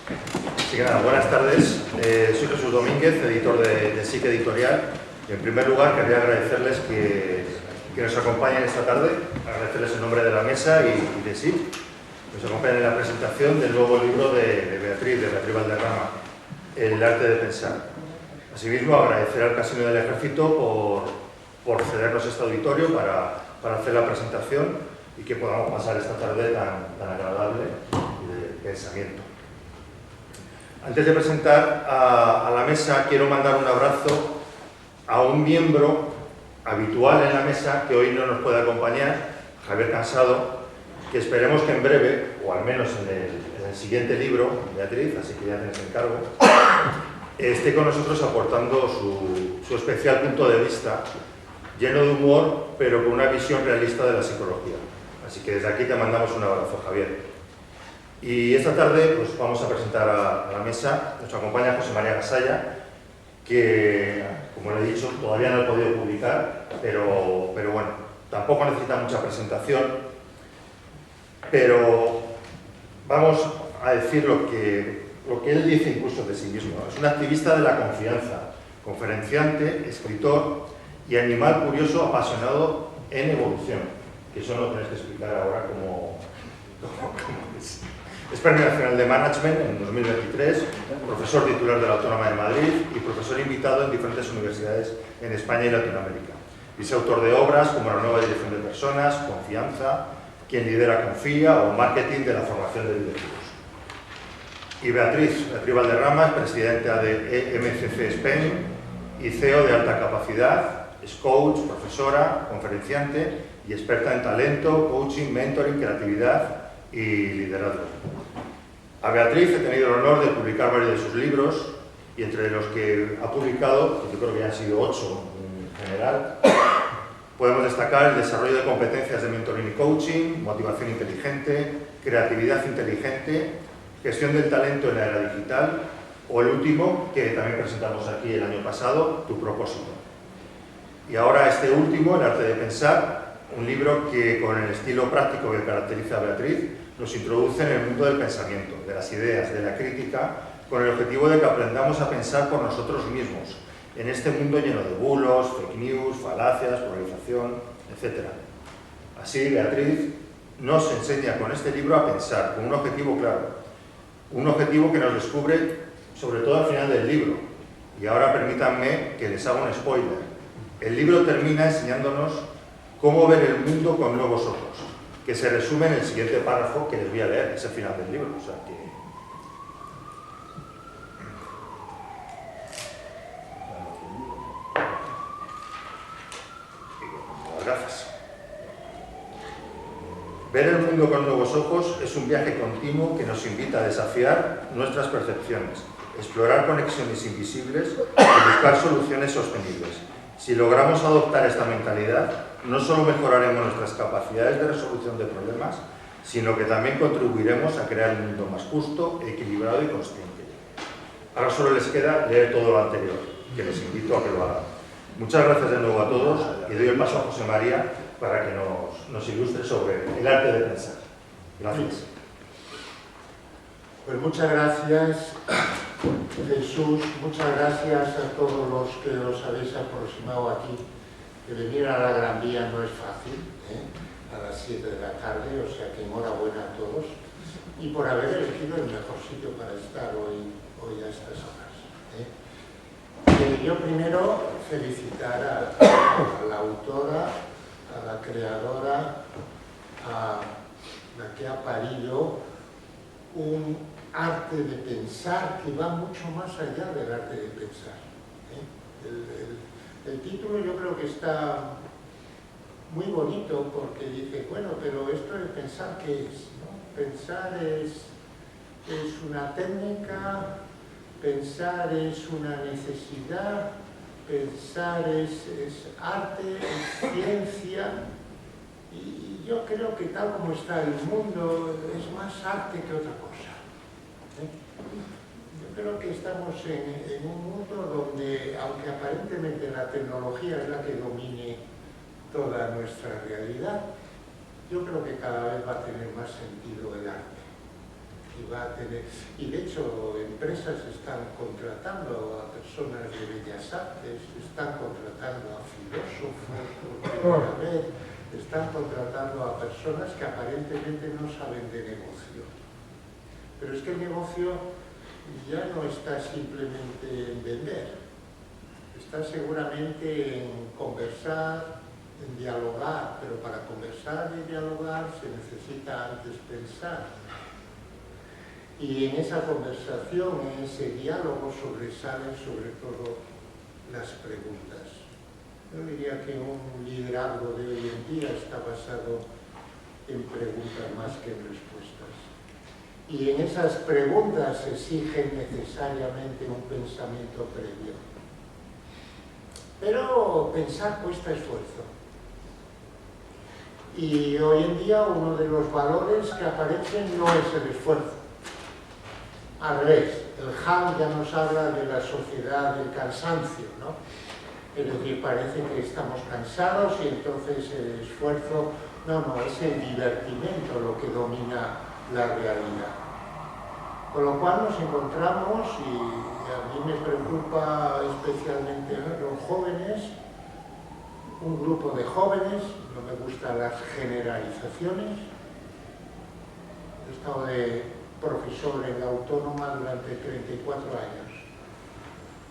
Así que nada, buenas tardes. Soy Jesús Domínguez, editor de SIC Editorial. Y en primer lugar, quería agradecerles que nos acompañen esta tarde, agradecerles en nombre de la mesa y de SIC, que nos acompañen en la presentación del nuevo libro de Beatriz Valderrama, El arte de pensar. Asimismo, agradecer al Casino del Ejército por cedernos este auditorio para hacer la presentación y que podamos pasar esta tarde tan agradable de pensamiento. Antes de presentar a la mesa, quiero mandar un abrazo a un miembro habitual en la mesa que hoy no nos puede acompañar, Javier Cansado, que esperemos que en breve, o al menos en el siguiente libro, Beatriz, así que ya tienes encargo, esté con nosotros aportando su especial punto de vista, lleno de humor, pero con una visión realista de la psicología. Así que desde aquí te mandamos un abrazo, Javier. Y esta tarde pues, vamos a presentar a la mesa, nos acompaña José María Gasalla, que, como le he dicho, todavía no he podido publicar, pero bueno, tampoco necesita mucha presentación, pero vamos a decir lo que él dice incluso de sí mismo. Es un activista de la confianza, conferenciante, escritor y animal curioso apasionado en evolución, que eso no tenéis que explicar ahora cómo es. Es Premio Nacional de Management en 2023, profesor titular de la Autónoma de Madrid y profesor invitado en diferentes universidades en España y Latinoamérica. Y es autor de obras como La nueva dirección de personas, Confianza, Quien lidera confía o Marketing de la formación de directivos. Y Beatriz Valderrama es presidenta de EMCC Spain y CEO de Alta Capacidad, es coach, profesora, conferenciante y experta en talento, coaching, mentoring, creatividad y liderazgo. A Beatriz he tenido el honor de publicar varios de sus libros y entre los que ha publicado, yo creo que han sido 8 en general, podemos destacar el desarrollo de competencias de mentoring y coaching, motivación inteligente, creatividad inteligente, gestión del talento en la era digital o el último que también presentamos aquí el año pasado, Tu propósito. Y ahora este último, El arte de pensar, un libro que con el estilo práctico que caracteriza a Beatriz nos introduce en el mundo del pensamiento, de las ideas, de la crítica, con el objetivo de que aprendamos a pensar por nosotros mismos, en este mundo lleno de bulos, fake news, falacias, polarización, etc. Así, Beatriz nos enseña con este libro a pensar, con un objetivo claro, un objetivo que nos descubre sobre todo al final del libro. Y ahora permítanme que les haga un spoiler. El libro termina enseñándonos cómo ver el mundo con nuevos ojos, que se resume en el siguiente párrafo que les voy a leer, es el final del libro. O sea que... Las gafas. Ver el mundo con nuevos ojos es un viaje continuo que nos invita a desafiar nuestras percepciones, explorar conexiones invisibles y buscar soluciones sostenibles. Si logramos adoptar esta mentalidad, no solo mejoraremos nuestras capacidades de resolución de problemas, sino que también contribuiremos a crear un mundo más justo, equilibrado y consciente. Ahora solo les queda leer todo lo anterior, que les invito a que lo hagan. Muchas gracias de nuevo a todos y doy el paso a José María para que nos ilustre sobre el arte de pensar. Gracias. Pues muchas gracias, Jesús, muchas gracias a todos los que os habéis aproximado aquí. Que venir a la Gran Vía no es fácil, a las 7 de la tarde, o sea que enhorabuena a todos y por haber elegido el mejor sitio para estar hoy a estas horas. Yo primero felicitar a la autora, a la creadora, a la que ha parido un arte de pensar que va mucho más allá del arte de pensar. El título yo creo que está muy bonito porque dice, bueno, pero esto de pensar, ¿qué es? ¿No? Pensar es una técnica, pensar es una necesidad, pensar es arte, es ciencia. Y yo creo que tal como está el mundo es más arte que otra cosa. Yo creo que estamos en un mundo donde, aunque aparentemente la tecnología es la que domine toda nuestra realidad, yo creo que cada vez va a tener más sentido el arte. que va a tener... Y de hecho, empresas están contratando a personas de bellas artes, están contratando a filósofos por primera vez, están contratando a personas que aparentemente no saben de negocio. Pero es que el negocio ya no está simplemente en vender, está seguramente en conversar, en dialogar, pero para conversar y dialogar se necesita antes pensar. Y en esa conversación, en ese diálogo, sobresalen sobre todo las preguntas. Yo diría que un liderazgo de hoy en día está basado en preguntas más que en respuestas. Y en esas preguntas se exige necesariamente un pensamiento previo. Pero pensar cuesta esfuerzo. Y hoy en día uno de los valores que aparecen no es el esfuerzo. Al revés, el Han ya nos habla de la sociedad del cansancio, ¿no? Es decir, parece que estamos cansados y entonces el esfuerzo... No, es el divertimento lo que domina la realidad. Con lo cual nos encontramos, y a mí me preocupa especialmente los jóvenes, un grupo de jóvenes, no me gustan las generalizaciones. He estado de profesor en la Autónoma durante 34 años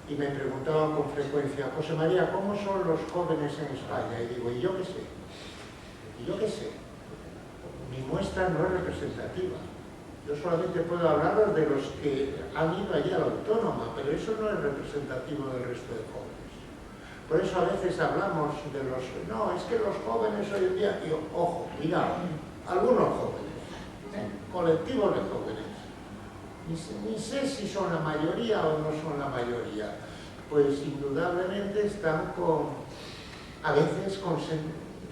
y me preguntaban con frecuencia: José María, ¿cómo son los jóvenes en España? Y digo, ¿y yo qué sé? ¿Y yo qué sé? Mi muestra no es representativa. Yo solamente puedo hablaros de los que han ido allí a la Autónoma, pero eso no es representativo del resto de jóvenes. Por eso a veces hablamos de los... No, es que los jóvenes hoy en día... Yo, ojo, mira, algunos jóvenes, colectivos de jóvenes, ni sé si son la mayoría o no son la mayoría, pues indudablemente están a veces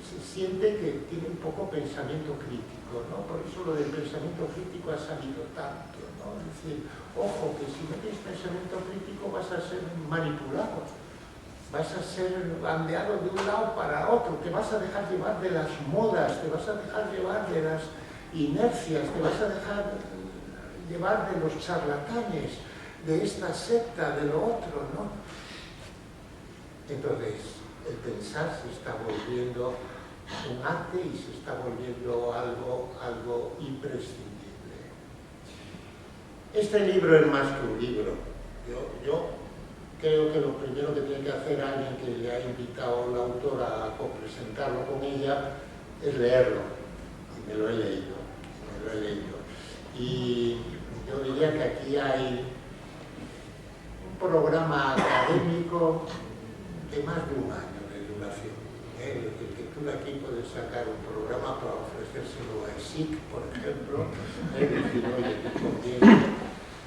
se siente que tienen poco pensamiento crítico, ¿no? Por eso lo del pensamiento crítico ha salido tanto, ¿no? Es decir, ojo, que si no tienes pensamiento crítico vas a ser manipulado, vas a ser bandeado de un lado para otro, te vas a dejar llevar de las modas, te vas a dejar llevar de las inercias, te vas a dejar llevar de los charlatanes, de esta secta, de lo otro, ¿no? Entonces, el pensar se está volviendo un arte y se está volviendo algo imprescindible. Este libro es más que un libro. Yo creo que lo primero que tiene que hacer alguien que le ha invitado a la autora a presentarlo con ella es leerlo. Y me lo he leído. Y yo diría que aquí hay un programa académico de más de un año de duración. Es decir, que tú de aquí puedes sacar un programa para ofrecérselo a ESIC, por ejemplo, es decir, oye, que conviene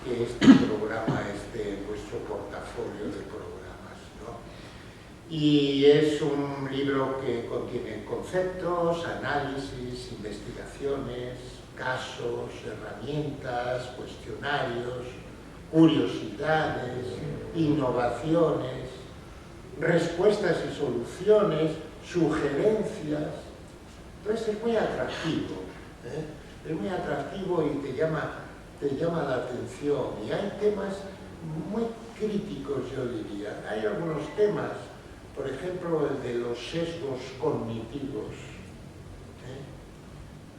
que este programa esté en vuestro portafolio de programas, ¿no? Y es un libro que contiene conceptos, análisis, investigaciones, casos, herramientas, cuestionarios, curiosidades, innovaciones, respuestas y soluciones, sugerencias. Entonces es muy atractivo, ¿eh? Es muy atractivo y te llama la atención. Y hay temas muy críticos, yo diría. Hay algunos temas, por ejemplo, el de los sesgos cognitivos.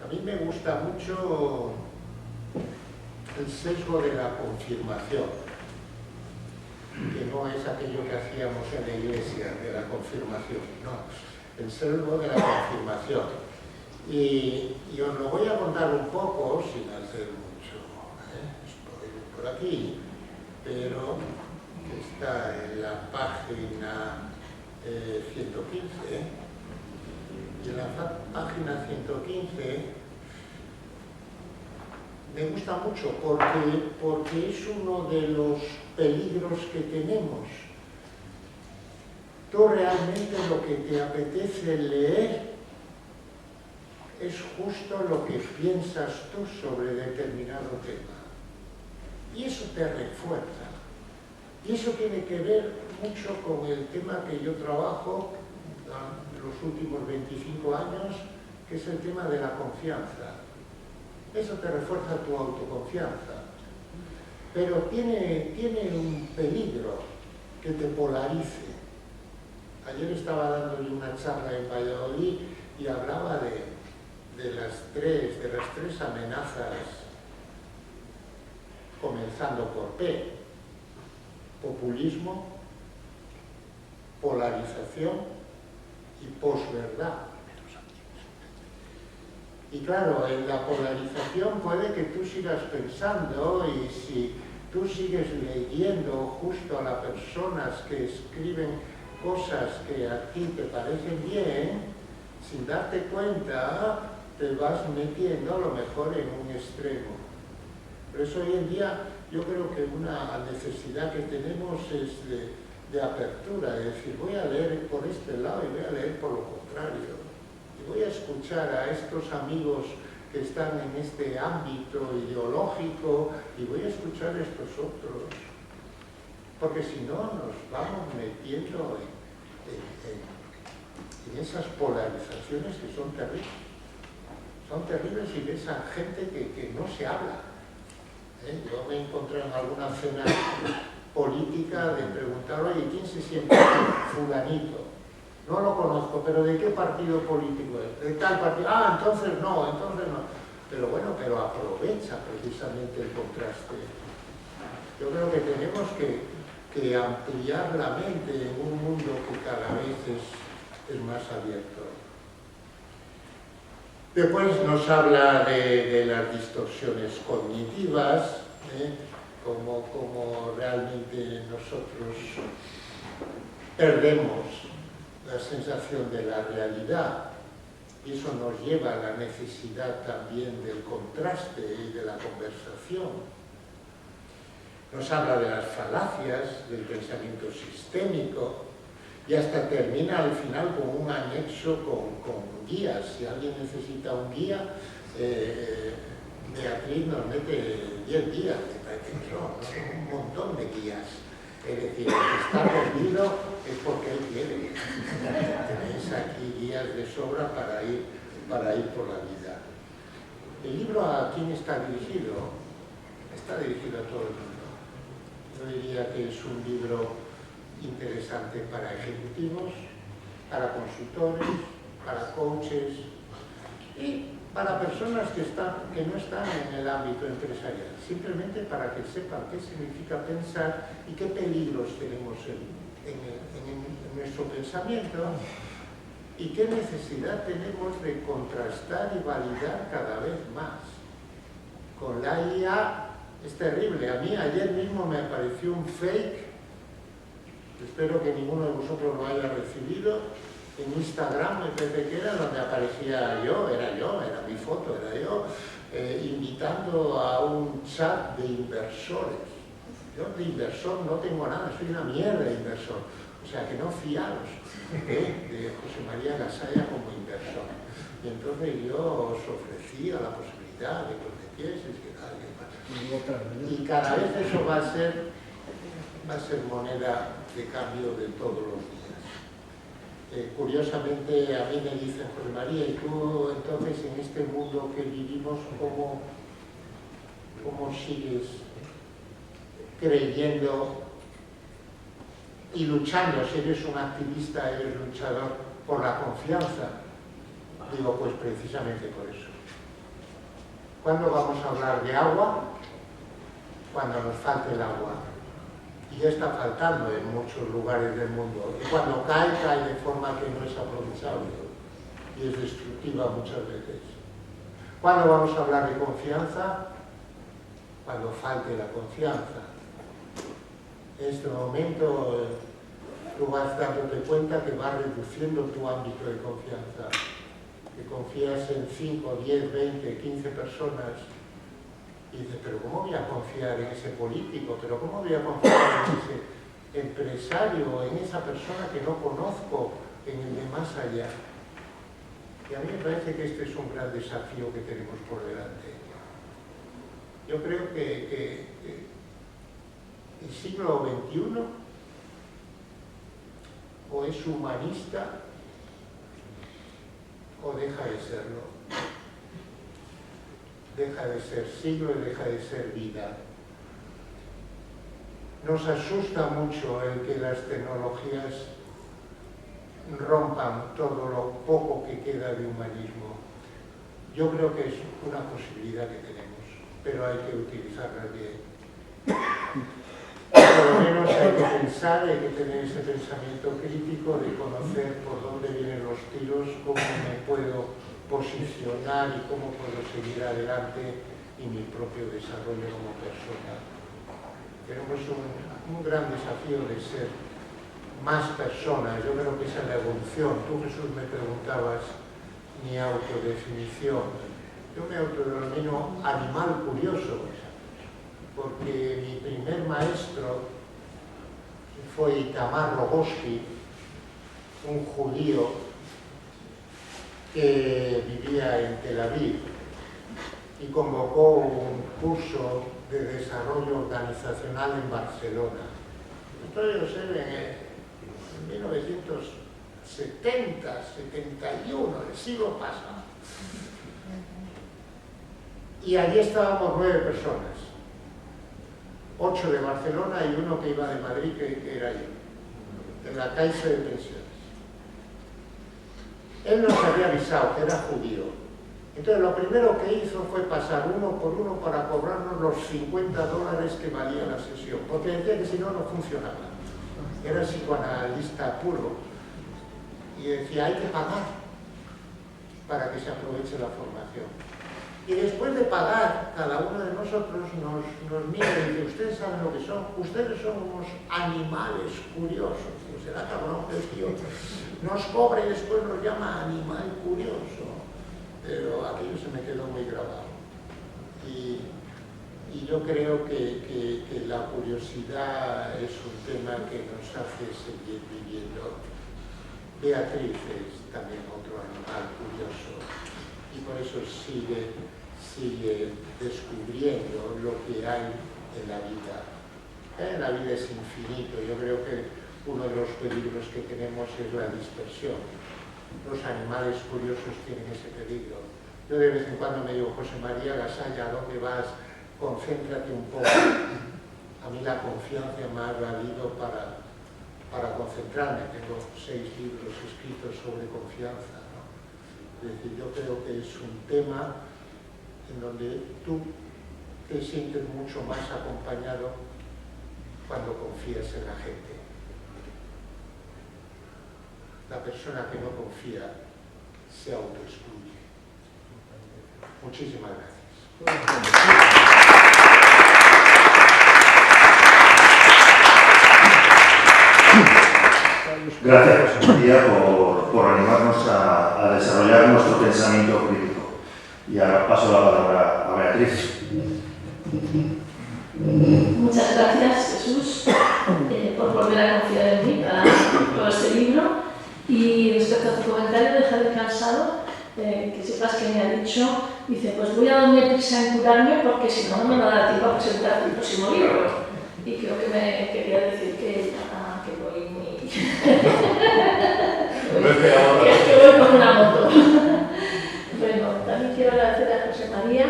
A mí me gusta mucho el sesgo de la confirmación, que no es aquello que hacíamos en la iglesia, de la confirmación, no, el sesgo de la confirmación. Y os lo voy a contar un poco, sin hacer mucho spoiler por aquí, pero está en la página 115, y en la página 115 me gusta mucho porque es uno de los peligros que tenemos. Tú realmente lo que te apetece leer es justo lo que piensas tú sobre determinado tema. Y eso te refuerza. Y eso tiene que ver mucho con el tema que yo trabajo los últimos 25 años, que es el tema de la confianza. eso te refuerza tu autoconfianza. Pero tiene un peligro que te polarice. Ayer estaba dándole una charla en Valladolid y hablaba de las tres amenazas, comenzando por P: populismo, polarización y posverdad. Y claro, en la polarización puede que tú sigas pensando, y si tú sigues leyendo justo a las personas que escriben cosas que a ti te parecen bien, sin darte cuenta te vas metiendo a lo mejor en un extremo. Por eso hoy en día yo creo que una necesidad que tenemos es de apertura, de decir, voy a leer por este lado y voy a leer por lo contrario. Y voy a escuchar a estos amigos que están en este ámbito ideológico y voy a escuchar a estos otros. Porque si no, nos vamos metiendo en esas polarizaciones que son terribles. Son terribles y ves a gente que no se habla. Yo me encontré en alguna cena política de preguntar, oye, ¿quién se siente fulanito? No lo conozco, pero ¿de qué partido político es? ¿De tal partido? Ah, entonces no. Pero bueno, pero aprovecha precisamente el contraste. Yo creo que tenemos que ampliar la mente en un mundo que cada vez es más abierto. Después nos habla de las distorsiones cognitivas, como realmente nosotros perdemos la sensación de la realidad, y eso nos lleva a la necesidad también del contraste y de la conversación. Nos habla de las falacias, del pensamiento sistémico, y hasta termina al final con un anexo con guías. Si alguien necesita un guía, Beatriz nos mete 10 guías, un montón de guías. Es decir, el que está perdido es porque él quiere. Tenéis aquí guías de sobra para ir por la vida. ¿El libro a quién está dirigido? Está dirigido a todo el mundo. Yo diría que es un libro interesante para ejecutivos, para consultores, para coaches y para personas que no están en el ámbito empresarial, simplemente para que sepan qué significa pensar y qué peligros tenemos en nuestro pensamiento y qué necesidad tenemos de contrastar y validar cada vez más. Con la IA es terrible. A mí ayer mismo me apareció un fake, espero que ninguno de vosotros lo haya recibido, en Instagram, me parece que era, donde aparecía era mi foto, era yo, invitando a un chat de inversores. Yo de inversor no tengo nada, soy una mierda de inversor. O sea, que no fiaros de José María Gasalla como inversor. Y entonces yo os ofrecía la posibilidad de que os metieseis y tal. Y cada vez eso va a ser moneda de cambio de todos los días. Curiosamente, a mí me dicen, José María, ¿y tú entonces en este mundo que vivimos, cómo sigues creyendo y luchando? Si eres un activista, eres luchador por la confianza. Digo, pues precisamente por eso. ¿Cuándo vamos a hablar de agua? Cuando nos falte el agua. Y ya está faltando en muchos lugares del mundo. Y cuando cae de forma que no es aprovechable y es destructiva muchas veces. ¿Cuándo vamos a hablar de confianza? Cuando falte la confianza. En este momento tú vas dándote cuenta que vas reduciendo tu ámbito de confianza. Que confías en 5, 10, 20, 15 personas. Y dices, pero ¿cómo voy a confiar en ese político? ¿Pero cómo voy a confiar en ese empresario, en esa persona que no conozco, en el de más allá? Y a mí me parece que este es un gran desafío que tenemos por delante. Yo creo que el siglo XXI o es humanista o deja de serlo. deja de ser siglo y deja de ser vida. Nos asusta mucho el que las tecnologías rompan todo lo poco que queda de humanismo. Yo creo que es una posibilidad que tenemos, pero hay que utilizarla bien. Por lo menos hay que pensar, hay que tener ese pensamiento crítico de conocer por dónde vienen los tiros, cómo me puedo posicionar y cómo puedo seguir adelante en mi propio desarrollo como persona. Tenemos un gran desafío de ser más personas. Yo creo que esa es la evolución. Tú, Jesús, me preguntabas mi autodefinición. Yo me autodenomino animal curioso, porque mi primer maestro fue Itamar Rogoski, un judío que vivía en Tel Aviv y convocó un curso de desarrollo organizacional en Barcelona. Esto debe ser en 1970, 71, el siglo pasado. Y allí estábamos 9 personas, 8 de Barcelona y uno que iba de Madrid, que era yo, en la Caixa de Pensiones. Él nos había avisado que era judío. Entonces lo primero que hizo fue pasar uno por uno para cobrarnos los $50 que valía la sesión, porque decía que si no, no funcionaba. Era psicoanalista puro y decía, hay que pagar para que se aproveche la formación. Y después de pagar, cada uno de nosotros nos mira y dice, ustedes saben lo que son, ustedes son unos animales curiosos. Pues será cabrón que el tío nos cobra y después nos llama animal curioso. Pero aquello se me quedó muy grabado. Y yo creo que la curiosidad es un tema que nos hace seguir viviendo. Beatriz es también otro animal curioso y por eso sigue descubriendo lo que hay en la vida. La vida es infinito. Yo creo que uno de los peligros que tenemos es la dispersión. Los animales curiosos tienen ese peligro. Yo de vez en cuando me digo, José María Gasalla, ¿a dónde vas? Concéntrate un poco. A mí la confianza me ha valido para concentrarme. Tengo 6 libros escritos sobre confianza, ¿no? Es decir, yo creo que es un tema en donde tú te sientes mucho más acompañado cuando confías en la gente. La persona que no confía se autoexcluye. Muchísimas gracias. Gracias, José María, por animarnos a desarrollar nuestro pensamiento crítico. Y ahora paso la palabra a Beatriz. Muchas gracias, Jesús, por volver a confiar en mí para este libro. Y respecto a tu comentario, deja descansado, que sepas que me ha dicho, dice, pues voy a darme prisa en curarme porque si no, no me va a dar tiempo a presentar el próximo libro. Y creo que me quería decir que voy muy... que voy con una moto. Bueno, también quiero agradecer a José María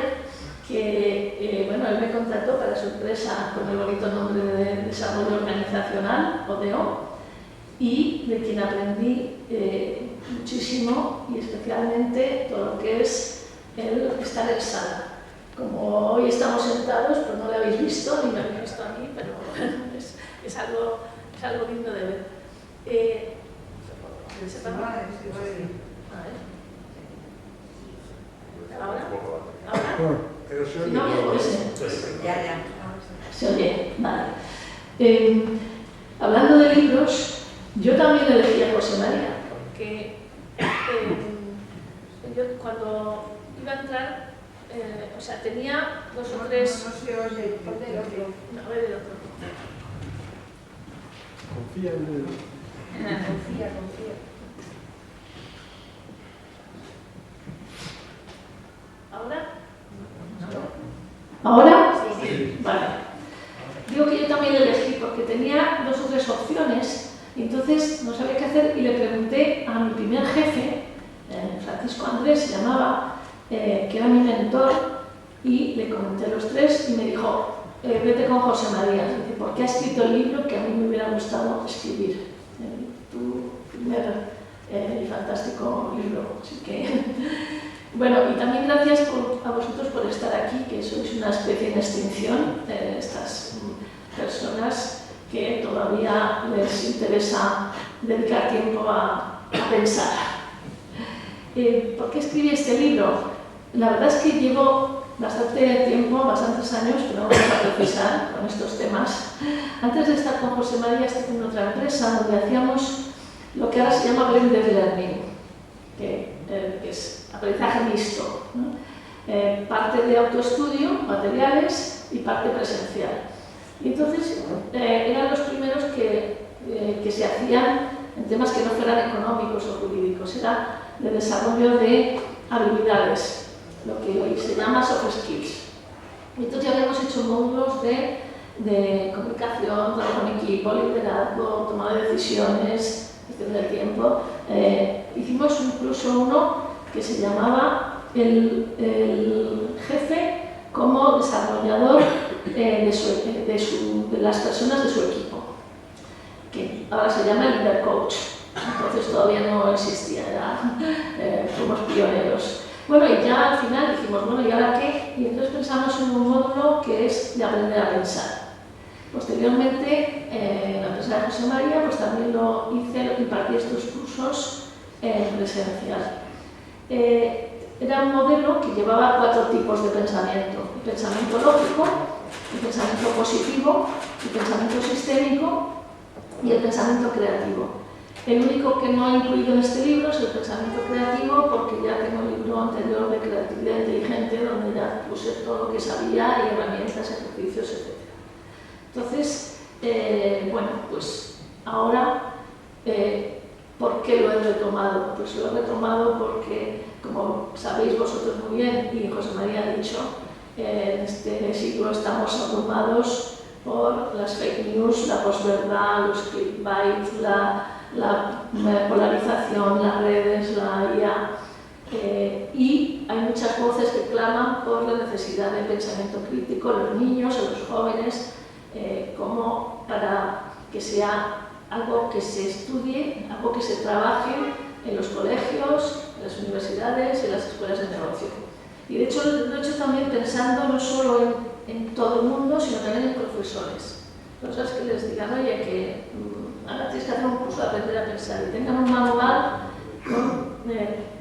que, bueno, él me contrató para su empresa con el bonito nombre de Desarrollo Organizacional, ODO, y de quien aprendí muchísimo y especialmente todo lo que es el estar en sala. Como hoy estamos sentados, pues no lo habéis visto ni me habéis visto a mí, pero bueno, es algo lindo de ver. ¿Ahora? Pero se oye. No, Ya. se oye, vale. Hablando de libros, yo también elegí a José María, porque yo cuando iba a entrar, o sea, tenía 2 o 3... No se oye. Ponte el otro. A ver el otro. Confía en él. Confía. ¿Ahora? ¿Ahora? Sí. Vale. Digo que yo también elegí porque tenía 2 o 3 opciones y entonces no sabía qué hacer y le pregunté a mi primer jefe, Francisco Andrés se llamaba, que era mi mentor, y le comenté los tres y me dijo, vete con José María, dice, porque ha escrito el libro que a mí me hubiera gustado escribir, tu primer y fantástico libro. Así que, bueno, y también gracias a vosotros por estar aquí, que sois una especie en extinción, estas personas que todavía les interesa dedicar tiempo a pensar. ¿Por qué escribí este libro? La verdad es que llevo bastante tiempo, bastantes años, que no vamos a precisar con estos temas. Antes de estar con José María, estuve en otra empresa donde hacíamos lo que ahora se llama blended learning, que es aprendizaje mixto, ¿no? Parte de autoestudio, materiales, y parte presencial. Y entonces eran los primeros que se hacían en temas que no fueran económicos o jurídicos, era de desarrollo de habilidades, lo que hoy se llama soft skills. Y entonces ya habíamos hecho módulos de comunicación, trabajo en equipo, liderazgo, toma de decisiones, gestión del tiempo. Hicimos incluso uno que se llamaba el jefe como desarrollador de las personas de su equipo, que ahora se llama el Leader Coach. Entonces todavía no existía, fuimos pioneros. Bueno, y ya al final dijimos, bueno, ¿y ahora qué? Y entonces pensamos en un módulo que es de aprender a pensar. Posteriormente, en la empresa de José María, pues también lo hice, impartí estos cursos en presencial. Era un modelo que llevaba 4 tipos de pensamiento: el pensamiento lógico, el pensamiento positivo, el pensamiento sistémico y el pensamiento creativo. El único que no he incluido en este libro es el pensamiento creativo, porque ya tengo un libro anterior de creatividad inteligente donde ya puse todo lo que sabía y herramientas, ejercicios, etc. Entonces, bueno, pues ahora, ¿por qué lo he retomado? Pues lo he retomado porque, como sabéis vosotros muy bien y José María ha dicho, en este siglo estamos abrumados por las fake news, la posverdad, los clickbait, la polarización, las redes, la IA, y hay muchas voces que claman por la necesidad de pensamiento crítico en los niños, en los jóvenes, como para que sea algo que se estudie, algo que se trabaje en los colegios, en las universidades, en las escuelas de negocio. Y de hecho lo he hecho también pensando no solo en todo el mundo, sino también en profesores. Cosas que les digan, oye, que ahora tienes que hacer un curso de aprender a pensar y tengan un manual con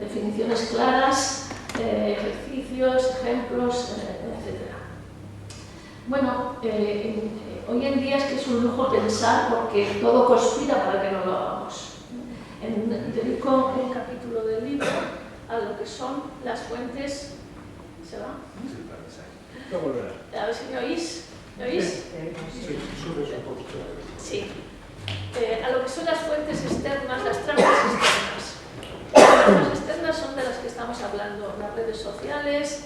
definiciones claras, ejercicios, ejemplos, etc. Bueno, hoy en día es que es un lujo pensar porque todo conspira para que no lo hagamos. Dedico un capítulo del libro a lo que son las fuentes. ¿Se va? A ver si me oís. ¿Me oís? Sí, subes un poquito. Sí. A lo que son las fuentes externas, las trampas externas. Las trampas externas son de las que estamos hablando, las redes sociales,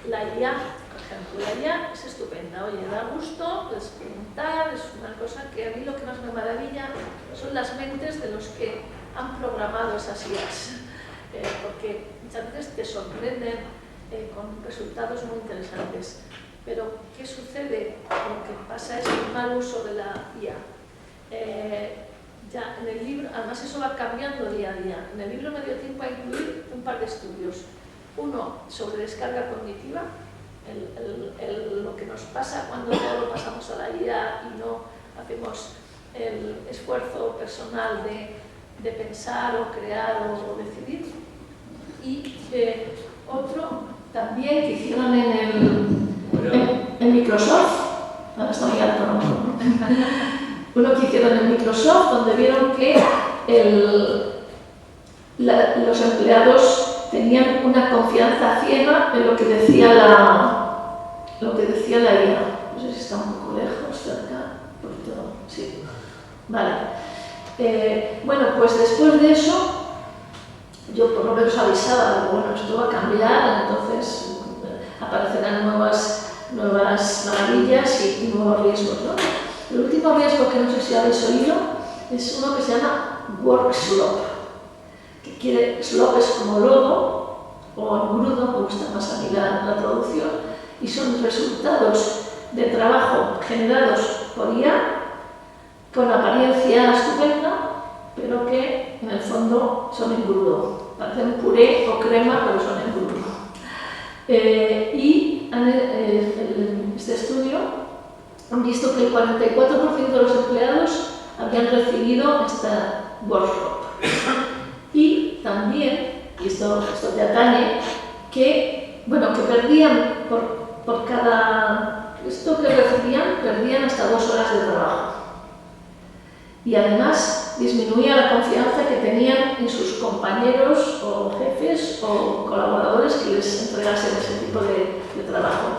la IA, por ejemplo. La IA es estupenda, oye, da gusto, es preguntar, es una cosa que a mí lo que más me maravilla son las mentes de los que han programado esas IAs, porque muchas veces te sorprenden con resultados muy interesantes. Pero, ¿qué sucede? Lo que pasa es el mal uso de la IA. Ya en el libro, además eso va cambiando día a día. En el libro me dio tiempo a incluir un par de estudios. Uno sobre descarga cognitiva, lo que nos pasa cuando todo lo pasamos a la IA y no hacemos el esfuerzo personal de pensar o crear o decidir. Y otro también que hicieron en Microsoft, ahora está muy alto, ¿no? Uno que hicieron en Microsoft, donde vieron que los empleados tenían una confianza ciega en lo que decía la IA. No sé si está un poco lejos, cerca, un poquito, sí. Vale. Bueno, pues después de eso, yo por lo menos avisaba, bueno, esto va a cambiar, entonces aparecerán nuevas maravillas y nuevos riesgos, ¿no? El último riesgo que no sé si habéis oído es uno que se llama work slop, slop es como lodo o engrudo, me gusta más a mí la traducción, y son resultados de trabajo generados por IA, con apariencia estupenda, pero que en el fondo son engrudo. Parecen puré o crema, pero son engrudo. Este estudio han visto que el 44% de los empleados habían recibido esta workshop. Y también, y esto te atañe, que perdían por cada esto que recibían, perdían hasta 2 horas de trabajo. Y además disminuía la confianza que tenían en sus compañeros o jefes o colaboradores que les entregasen ese tipo de trabajo.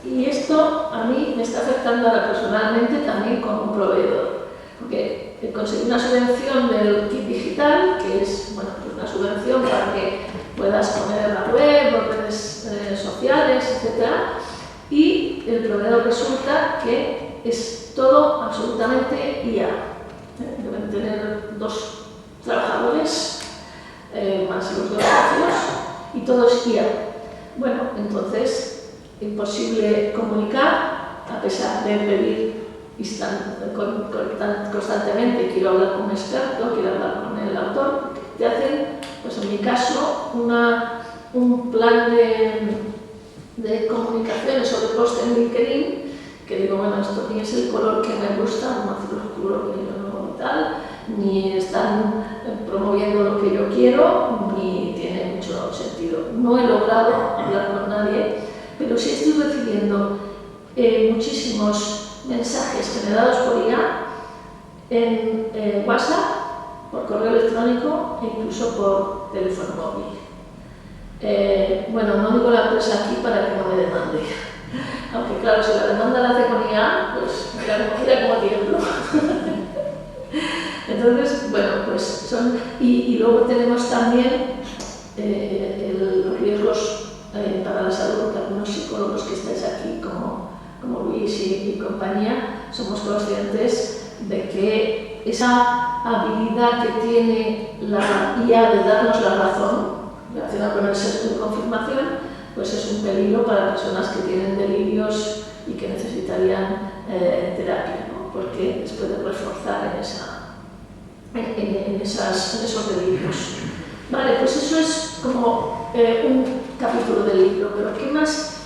Y esto a mí me está afectando ahora personalmente también como proveedor, porque conseguí una subvención del kit digital, que es una subvención para que puedas poner en la web o redes sociales, etc. Y el proveedor resulta que es todo absolutamente IA. Deben tener 2 trabajadores más los 2 socios y todo es IA. Bueno, entonces imposible comunicar, a pesar de pedir constantemente, quiero hablar con un experto, quiero hablar con el autor, te hacen, pues en mi caso, un plan de comunicaciones o de post en LinkedIn, que digo, esto ni es el color que me gusta, un azul oscuro que yo no tal, ni están promoviendo lo que yo quiero, ni tiene mucho sentido. No he logrado hablar con nadie, pero sí estoy recibiendo muchísimos mensajes generados por IA en WhatsApp, por correo electrónico e incluso por teléfono móvil. No digo la empresa aquí para que no me demande. Aunque claro, si la demanda la hace con IA, pues mira cómo tiemblo. Entonces, son... Y luego tenemos también los riesgos para la salud, que algunos psicólogos que estáis aquí, como Luis y compañía, somos conscientes de que esa habilidad que tiene la IA de darnos la razón, relacionada con el sesgo de confirmación, pues es un peligro para personas que tienen delirios y que necesitarían terapia, ¿no? Porque les puede reforzar en esos delirios. Vale, pues eso es como un capítulo del libro, pero ¿qué más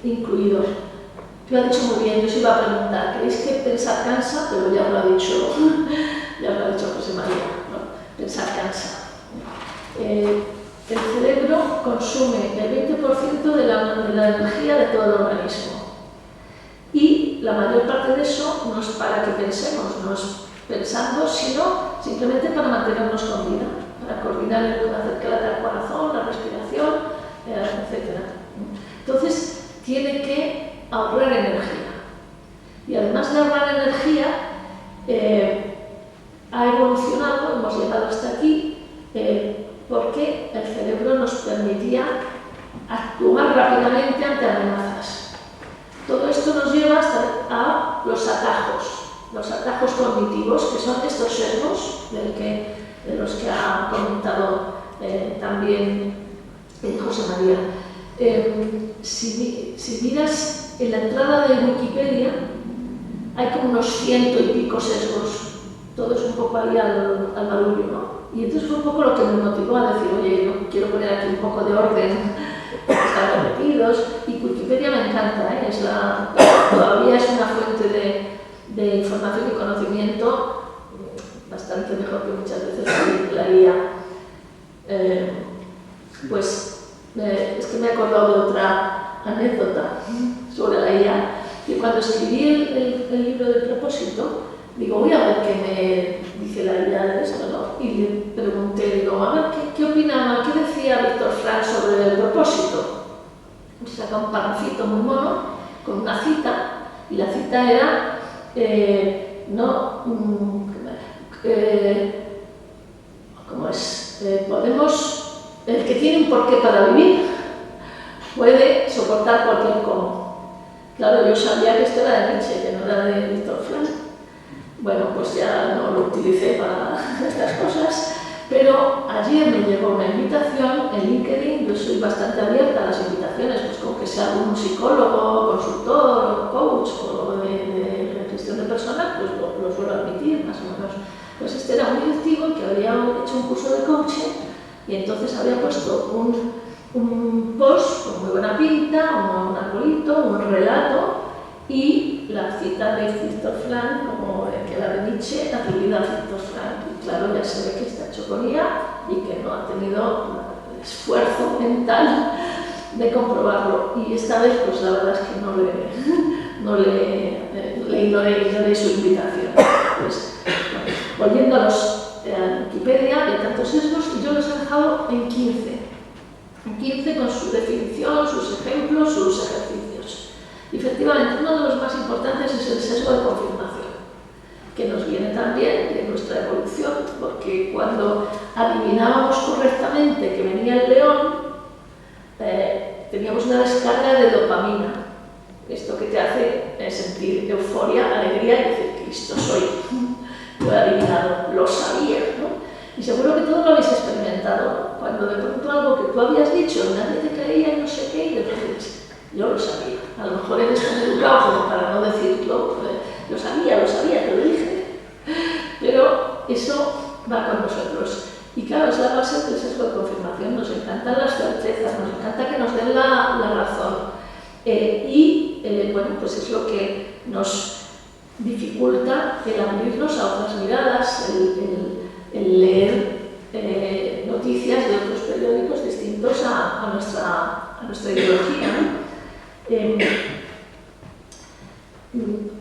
incluido? Tú has dicho muy bien, yo os iba a preguntar, ¿creéis que pensar cansa? Pero ya lo ha dicho José María, ¿no? Pensar cansa. El cerebro consume el 20% de la energía de todo el organismo y la mayor parte de eso no es para que pensemos, no es pensando, sino simplemente para mantenernos con vida, para coordinar hacer que lata el corazón, la respiración, etc. Entonces tiene que ahorrar energía y además de ahorrar energía ha evolucionado, hemos llegado hasta aquí porque el cerebro nos permitía actuar rápidamente ante amenazas. Todo esto nos lleva hasta a los atajos cognitivos, que son estos sesgos de los que ha comentado también José María. Si miras en la entrada de Wikipedia, hay como unos 100 y pico sesgos, todo es un poco ahí al barullo, ¿no? Y entonces fue un poco lo que me motivó a decir, oye, yo quiero poner aquí un poco de orden, están repetidos, y Wikipedia me encanta, todavía es una fuente de información y conocimiento bastante mejor que muchas veces la IA. Es que me he acordado de otra anécdota sobre la IA, que cuando escribí el libro del propósito, digo, voy a ver qué me dice la IA de esto, ¿no? Y le pregunté, digo, a ver, ¿qué opinaba? ¿Qué decía Víctor Frank sobre el propósito? Me saca un parrafito muy mono, con una cita, y la cita era, ¿cómo es? El que tiene un porqué para vivir puede soportar cualquier cómo. Claro, yo sabía que esto era de Nietzsche, que no era de Víctor Frank. Bueno, pues ya no lo utilicé para estas cosas, Pero ayer me llegó una invitación en LinkedIn. Yo soy bastante abierta a las invitaciones, pues como que sea un psicólogo, consultor, coach o de gestión de personas, pues lo suelo admitir más o menos. Pues este era un directivo que había hecho un curso de coaching y entonces había puesto un post con muy buena pinta, un arbolito, un relato y la cita de Viktor Frankl, como que la de Nietzsche atribuida a Viktor Frankl. Y claro, ya se ve que está hecho con IA y que no ha tenido el esfuerzo mental de comprobarlo. Y esta vez, pues la verdad es que le ignoré su invitación. Pues, bueno, volviendo a Wikipedia, hay tantos sesgos y yo los he dejado en 15. En 15 con su definición, sus ejemplos, sus ejercicios. Y efectivamente, uno de los más importantes es el sesgo de confirmación, que nos viene también de nuestra evolución, porque cuando adivinábamos correctamente que venía el león, teníamos una descarga de dopamina, esto que te hace sentir euforia, alegría y decir, Cristo, soy, lo he adivinado, lo sabía, ¿no? Y seguro que todos lo habéis experimentado, ¿no? Cuando de pronto algo que tú habías dicho, nadie te creía y no sé qué, y de pronto dices, yo lo sabía. A lo mejor eres tan educado como para no decirlo, lo sabía, te lo dije. Pero eso va con nosotros. Y claro, es la base del sesgo de confirmación. Nos encantan las certezas, nos encanta que nos den la razón. Bueno, pues es lo que nos dificulta el abrirnos a otras miradas, el leer noticias de otros periódicos distintos a nuestra ideología, ¿no?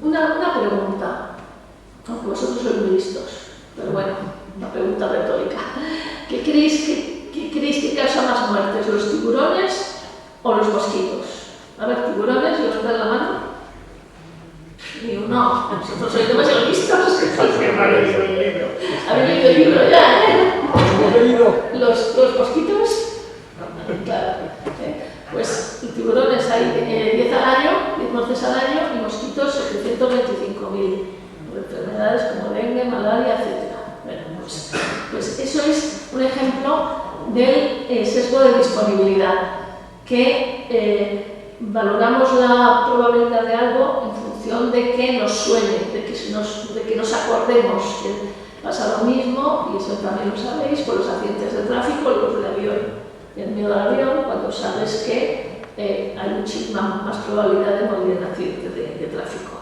Una pregunta, aunque vosotros sois muy listos, pero bueno, una pregunta retórica. ¿Qué creéis que causa más muertes, los tiburones o los mosquitos? A ver, tiburones, levantad la mano. Ni uno, vosotros sois demasiado listos. ¿Habéis leído el libro ya? ¿Los mosquitos? Claro. Pues tiburones hay 10 al año, 10 muertes al año, y mosquitos 725.000, por enfermedades como dengue, malaria, etc. Bueno, pues eso es un ejemplo del sesgo de disponibilidad, que valoramos la probabilidad de algo en función de que nos suene, de que nos acordemos que pasa lo mismo, y eso también lo sabéis, con los accidentes de tráfico y los de avión. El miedo al avión, cuando sabes que hay muchísima más probabilidad de morir en accidentes de tráfico.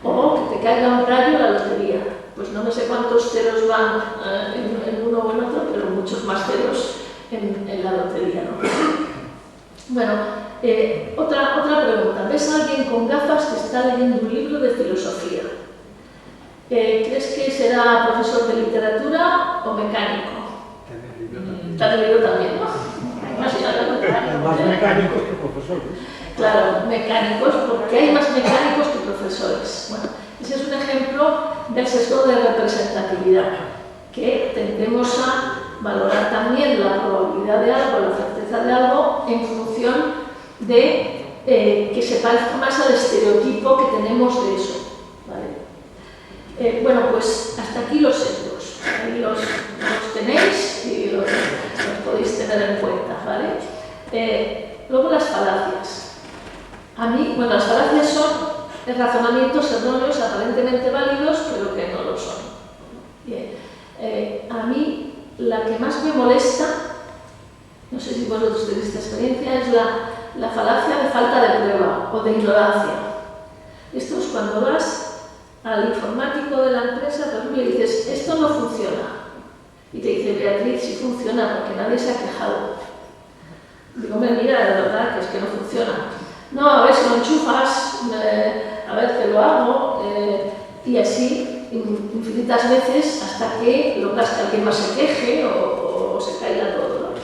O que te caiga un rayo en la lotería. Pues no me sé cuántos ceros van en uno o en otro, pero muchos más ceros en la lotería, ¿no? Bueno, otra pregunta. ¿Ves a alguien con gafas que está leyendo un libro de filosofía? ¿Crees que será profesor de literatura o mecánico? Está en el libro también, ¿no? Más mecánicos que profesores. Claro, mecánicos, porque hay más mecánicos que profesores. Bueno, ese es un ejemplo del sesgo de representatividad, que tendemos a valorar también la probabilidad de algo, la certeza de algo, en función de que se parezca más al estereotipo que tenemos de eso. ¿Vale? Bueno, pues hasta aquí los sesgos. Ahí los tenéis y los podéis tener en cuenta, ¿vale? Luego las falacias. A mí, bueno, las falacias son razonamientos erróneos aparentemente válidos, pero que no lo son. Bien. A mí, la que más me molesta, no sé si vosotros tenéis esta experiencia, es la falacia de falta de prueba o de ignorancia. Esto es cuando vas al informático de la empresa, por ejemplo, y dices, esto no funciona. Y te dice, Beatriz, sí funciona, porque nadie se ha quejado. Digo, mira, de verdad que es que no funciona. No, a ver si lo enchufas, a ver que lo hago, y así infinitas veces hasta que logras que alguien más se queje o se caiga todo,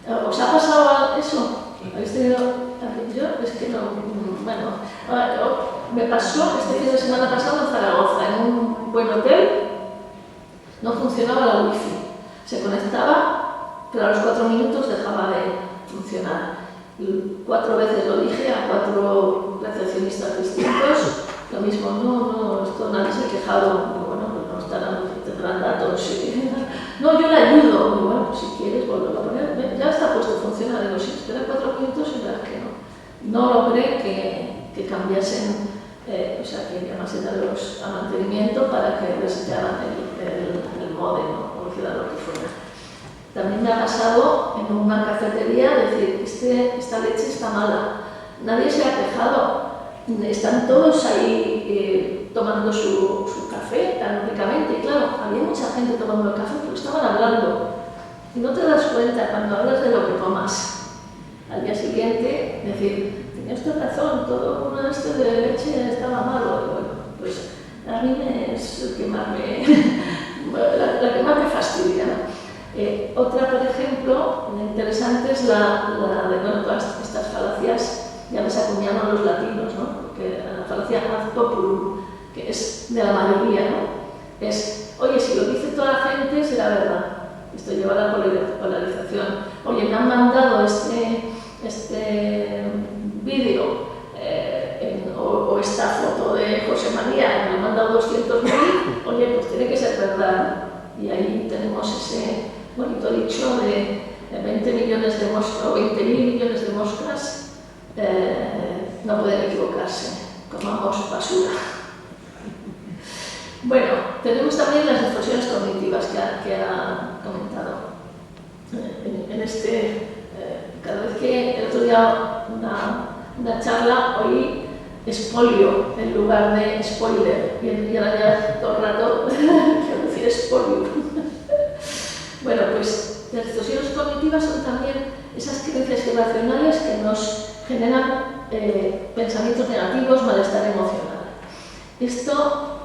¿no? ¿Os ha pasado eso? ¿Habéis tenido? Yo es que no, bueno, me pasó este fin de semana pasado en Zaragoza, en un buen hotel, no funcionaba la wifi, se conectaba, pero a los 4 minutos dejaba de funcionar. Y 4 veces lo dije a 4 recepcionistas distintos, lo mismo, no, esto nadie se ha quejado, bueno, pues no tendrán datos, No, yo le ayudo. Y bueno, pues si quieres, vuelvo a poner. Ya está puesto, funciona. Digo, si espera 4 minutos y verás que no. No logré que cambiasen, o sea, que llamasen a mantenimiento para que resetearan el módem o el lo que fuera. También me ha pasado en una cafetería decir, esta leche está mala. Nadie se ha quejado. Están todos ahí tomando su café tan ricamente. Y claro, había mucha gente tomando el café, pero estaban hablando. Y no te das cuenta cuando hablas de lo que tomas. Al día siguiente, decir, tenía usted razón, todo un este de leche estaba malo. Y bueno, pues a mí es el que más la que más me fastidia. Otra, por ejemplo, interesante es la de, bueno, todas estas falacias ya las acuñaron los latinos, ¿no? Porque la falacia ad populum, que es de la mayoría, ¿no? Es, oye, si lo dice toda la gente, será verdad. Esto lleva a la polarización. Oye, me han mandado este vídeo o esta foto de José María, me han mandado 200.000, oye, pues tiene que ser verdad. Y ahí tenemos ese bonito dicho de 20 millones de moscas o 20.000 millones de moscas. No pueden equivocarse, comamos basura. Bueno, tenemos también las distorsiones cognitivas que ha comentado. Cada vez que el otro día una charla oí expolio en lugar de spoiler, y ahora ya todo el rato quiero decir expolio. Bueno, pues las distorsiones cognitivas son también esas creencias irracionales que nos generan pensamientos negativos, malestar emocional. Esto,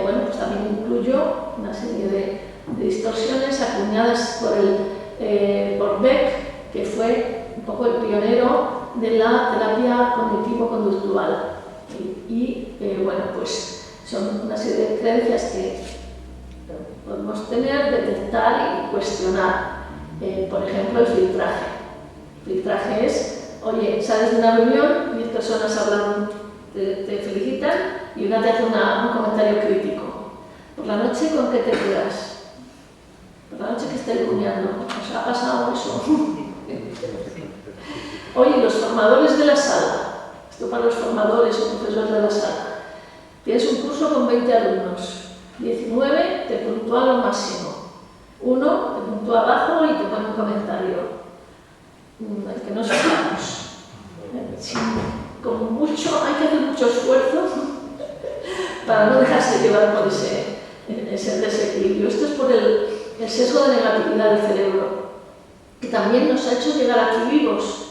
bueno, pues también incluyó una serie de distorsiones acuñadas por Beck, que fue un poco el pionero de la terapia cognitivo-conductual. Y bueno, pues son una serie de creencias que podemos tener, detectar y cuestionar. Por ejemplo, el filtraje. El filtraje es, oye, sales de una reunión, 10 personas hablan, te felicitan y una te hace un comentario crítico. Por la noche, ¿con qué te quedas? Por la noche que estáis rumiando. ¿Os ha pasado eso? Oye, los formadores de la sala. Esto para los formadores o profesores de la sala. Tienes un curso con 20 alumnos. 19 te puntúa lo máximo. 1 te puntúa abajo y te pone un comentario. El que no sepamos. Como mucho, hay que hacer mucho esfuerzo para no dejarse llevar por ese desequilibrio. Esto es por el sesgo de negatividad del cerebro, que también nos ha hecho llegar aquí vivos.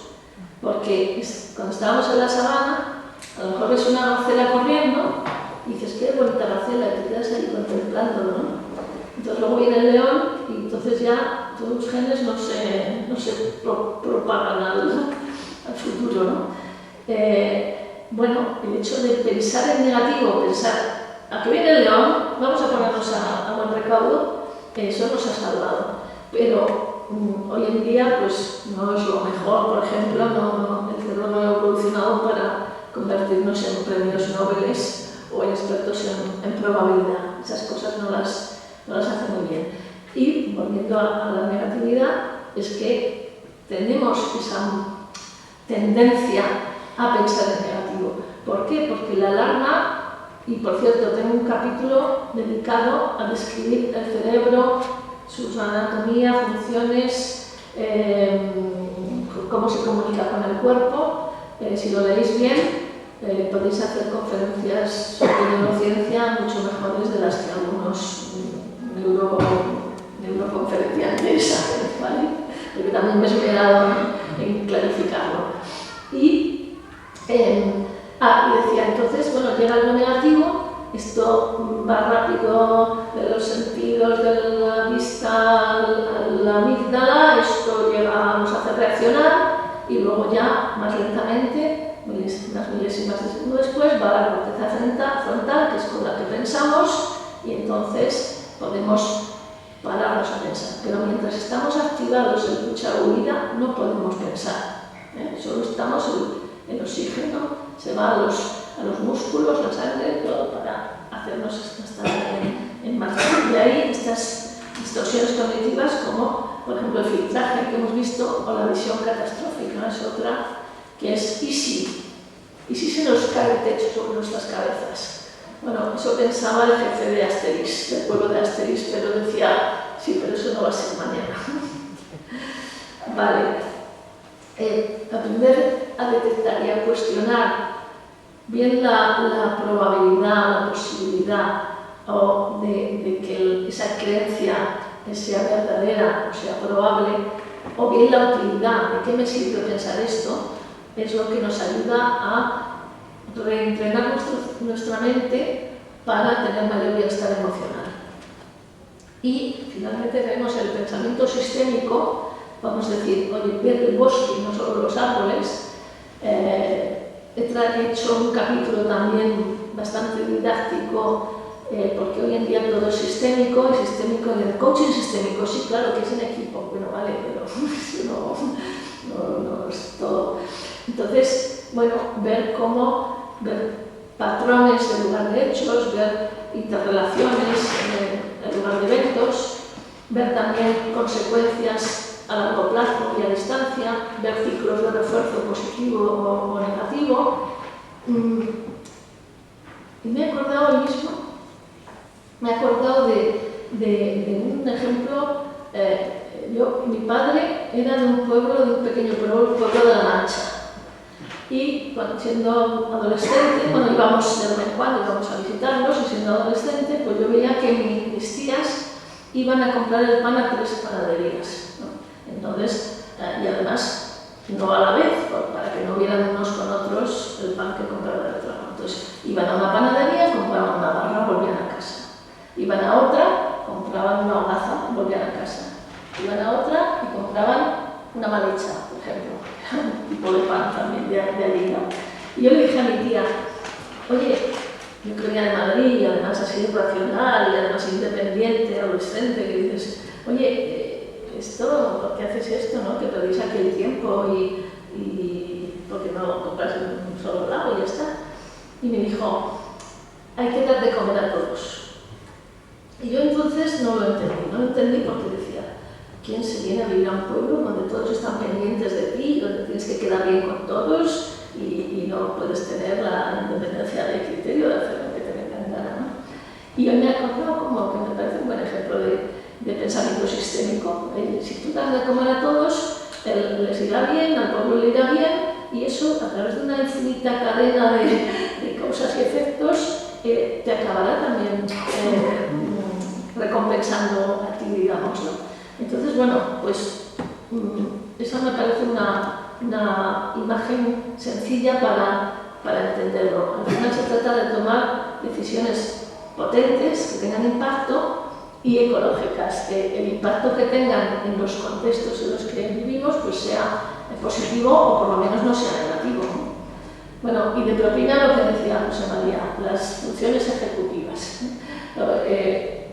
Porque cuando estábamos en la sabana, a lo mejor ves una gacela corriendo y dices, qué bonita gacela, y te quedas ahí contemplándolo, ¿no? Entonces luego viene el león y entonces ya todos los genes no se propagan al futuro, ¿no? Bueno, el hecho de pensar en negativo, pensar, a que viene el león, vamos a ponernos a buen recaudo, eso nos ha salvado. Pero hoy en día pues no es lo mejor, por ejemplo, el cerebro no ha evolucionado para convertirnos en premios Nobel o en expertos en probabilidad. Esas cosas no las hace muy bien. Y volviendo a la negatividad, es que tenemos esa tendencia a pensar en negativo. ¿Por qué? Porque la alarma, y por cierto, tengo un capítulo dedicado a describir el cerebro, su anatomía, funciones, cómo se comunica con el cuerpo. Si lo leéis bien, podéis hacer conferencias sobre neurociencia mucho mejores de las que algunos neuroconferenciantes hacen, ¿vale? Porque también me he esmerado en clarificarlo. Y decía, entonces, bueno, llega algo negativo, esto va rápido de los sentidos, de la vista a la amígdala, esto nos hace reaccionar y luego ya, más lentamente, unas milésimas de segundo después, va a la corteza frontal, que es con la que pensamos, y entonces podemos pararnos a pensar. Pero mientras estamos activados en lucha o huida, no podemos pensar. Solo estamos, el oxígeno se va a los músculos, la sangre, todo para hacernos estar en marcha. Y ahí estas distorsiones cognitivas como, por ejemplo, el filtraje que hemos visto o la visión catastrófica, es otra, que es ¿y si se nos cae el techo sobre nuestras cabezas? Bueno, eso pensaba el jefe de Asterix, del pueblo de Asterix, pero decía, sí, pero eso no va a ser mañana. Vale. Aprender a detectar y a cuestionar bien la probabilidad, la posibilidad de que esa creencia sea verdadera o sea probable, o bien la utilidad, de qué me sirve pensar esto, es lo que nos ayuda a reentrenar nuestra mente para tener mayor bienestar emocional. Y finalmente tenemos el pensamiento sistémico, vamos a decir, oye, ver el bosque, no solo los árboles. He hecho un capítulo también bastante didáctico, porque hoy en día todo es sistémico, y el coaching sistémico, sí, claro que es en equipo, bueno, vale, pero no es todo. Entonces, bueno, ver patrones en lugar de hechos, ver interrelaciones en lugar de eventos, ver también consecuencias a largo plazo y a distancia, ver ciclos de refuerzo positivo o negativo. Y me he acordado hoy mismo, de un ejemplo. Mi padre era de un pequeño pueblo de La Mancha. Y siendo adolescente, cuando íbamos de vez en cuando íbamos a visitarlos, y siendo adolescente, pues yo veía que mis tías iban a comprar el pan a 3 panaderías, ¿no? Entonces, y además, no a la vez, para que no vieran unos con otros el pan que compraban del otro. Entonces, iban a una panadería, compraban una barra, volvían a casa. Iban a otra, compraban una hogaza, volvían a casa. Iban a otra y compraban una malecha, por ejemplo, un tipo de pan también de allí, ¿no? Y yo le dije a mi tía, oye, yo que venía de Madrid y además así racional y además independiente, adolescente, que dices, oye, ¿por qué haces esto, no? Que perdís aquí el tiempo y ¿por qué no compras en un solo lado y ya está? Y me dijo, hay que dar de comer a todos. Y yo entonces no lo entendí porque decía, ¿quién se viene a vivir a un pueblo donde todos están pendientes de ti, donde tienes que quedar bien con todos y no puedes tener la independencia de criterio de hacer lo que te venga en gana, ¿no? Y yo me he acordado como que me parece un buen ejemplo de pensamiento sistémico. Si tú das de comer a todos, les irá bien, al pueblo le irá bien, y eso, a través de una infinita cadena de causas y efectos, te acabará también recompensando a ti, digamos, ¿no? Entonces, bueno, pues esa me parece una imagen sencilla para entenderlo. Al final se trata de tomar decisiones potentes que tengan impacto y ecológicas, que el impacto que tengan en los contextos en los que vivimos pues sea positivo o por lo menos no sea negativo, ¿no? Bueno, y de propina lo que decía José María, las funciones ejecutivas.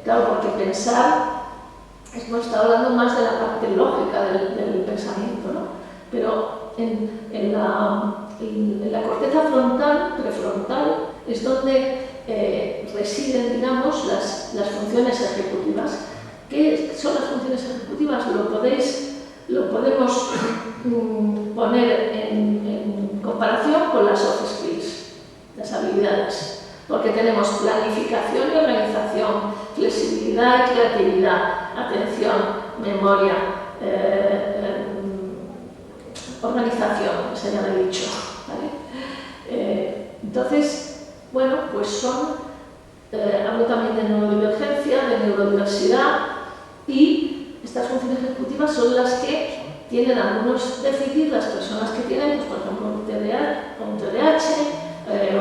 Claro, porque pensar, hemos estado hablando más de la parte lógica del pensamiento, ¿no? Pero en la corteza prefrontal, es donde residen, digamos, las funciones ejecutivas. ¿Qué son las funciones ejecutivas? Lo podemos poner en comparación con las soft skills, las habilidades. Porque tenemos planificación y organización, flexibilidad y creatividad, atención, memoria, organización, se ya lo he dicho, ¿vale? Entonces, bueno, pues hablo también de neurodivergencia, de neurodiversidad, y estas funciones ejecutivas son las que tienen algunos déficits, las personas que tienen, pues, por ejemplo, un TDAH,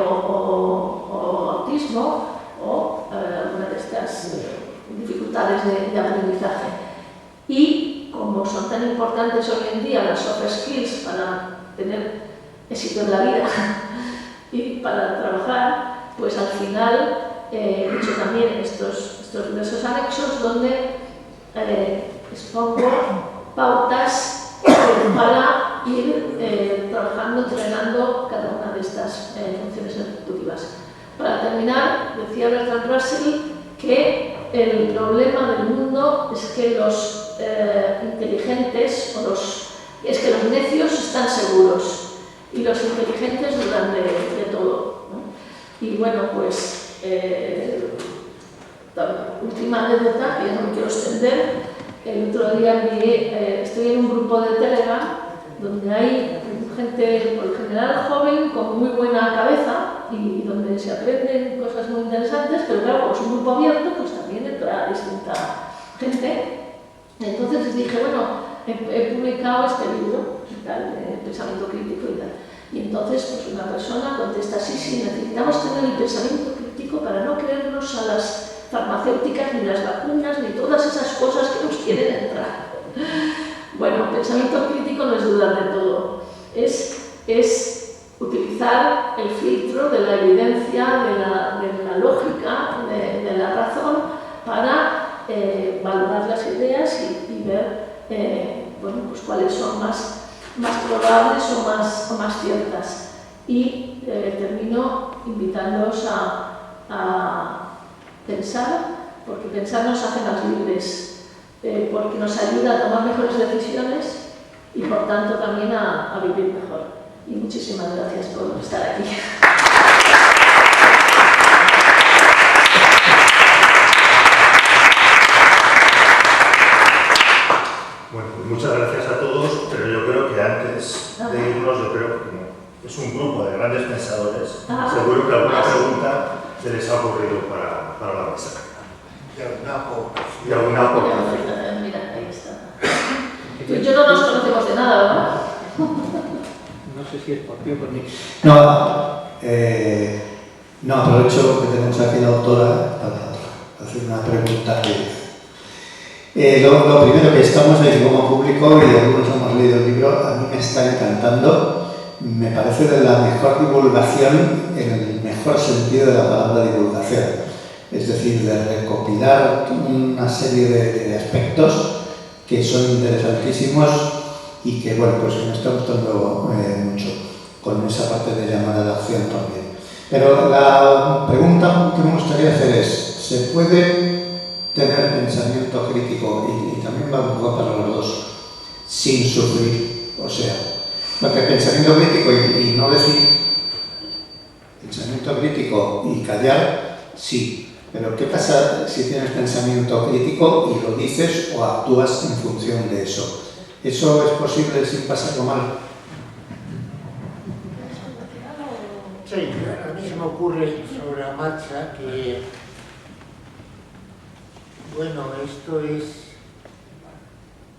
o autismo o alguna de estas dificultades de aprendizaje. Y como son tan importantes hoy en día las soft skills para tener éxito en la vida y para trabajar, pues al final he hecho también estos diversos anexos donde expongo pautas para ir trabajando, entrenando cada una de estas funciones ejecutivas. Para terminar, decía Bertrand Russell que el problema del mundo es que los inteligentes, es que los necios están seguros y los inteligentes dudan de todo, ¿no? Y bueno, pues, última anécdota, que ya no me quiero extender. El otro día estoy en un grupo de Telegram donde hay gente, por lo general joven, con muy buena cabeza y donde se aprenden cosas muy interesantes, pero claro, como es un grupo abierto, pues también entra distinta gente. Entonces les dije, bueno, he publicado este libro, de pensamiento crítico y tal. Y entonces pues una persona contesta, sí, necesitamos tener el pensamiento crítico para no creernos a las farmacéuticas, ni las vacunas, ni todas esas cosas que nos quieren entrar. Bueno, pensamiento crítico no es dudar de todo, es utilizar el filtro de la evidencia, de la lógica, de la razón, para valorar las ideas y ver bueno, pues cuáles son más probables o más ciertas. Y termino invitándoos a pensar, porque pensar nos hace más libres, porque nos ayuda a tomar mejores decisiones y por tanto también a vivir mejor. Y muchísimas gracias por estar aquí. Bueno, pues muchas gracias a todos, pero yo creo que antes de irnos, yo creo que es un grupo de grandes pensadores. Seguro que alguna pregunta se les ha ocurrido para la mesa. Y alguna aportación. Mira, ahí está. Tú y yo no nos conocemos de nada, ¿verdad? No sé si es por ti o por mí. No, aprovecho que tenemos aquí la autora para hacer una pregunta. Lo primero, que estamos ahí como público y algunos hemos leído el libro, a mí me está encantando. Me parece de la mejor divulgación en el mejor sentido de la palabra divulgación. Es decir, de recopilar una serie de aspectos que son interesantísimos y que, bueno, pues me está gustando mucho, con esa parte de llamar a la acción también. Pero la pregunta que me gustaría hacer es, ¿se puede tener pensamiento crítico, y también va un poco para los dos, sin sufrir? O sea, porque pensamiento crítico y no decir, pensamiento crítico y callar, sí. Pero ¿qué pasa si tienes pensamiento crítico y lo dices o actúas en función de eso? ¿Eso es posible sin pasarlo mal? Sí, a mí se me ocurre sobre la marcha que, bueno, esto es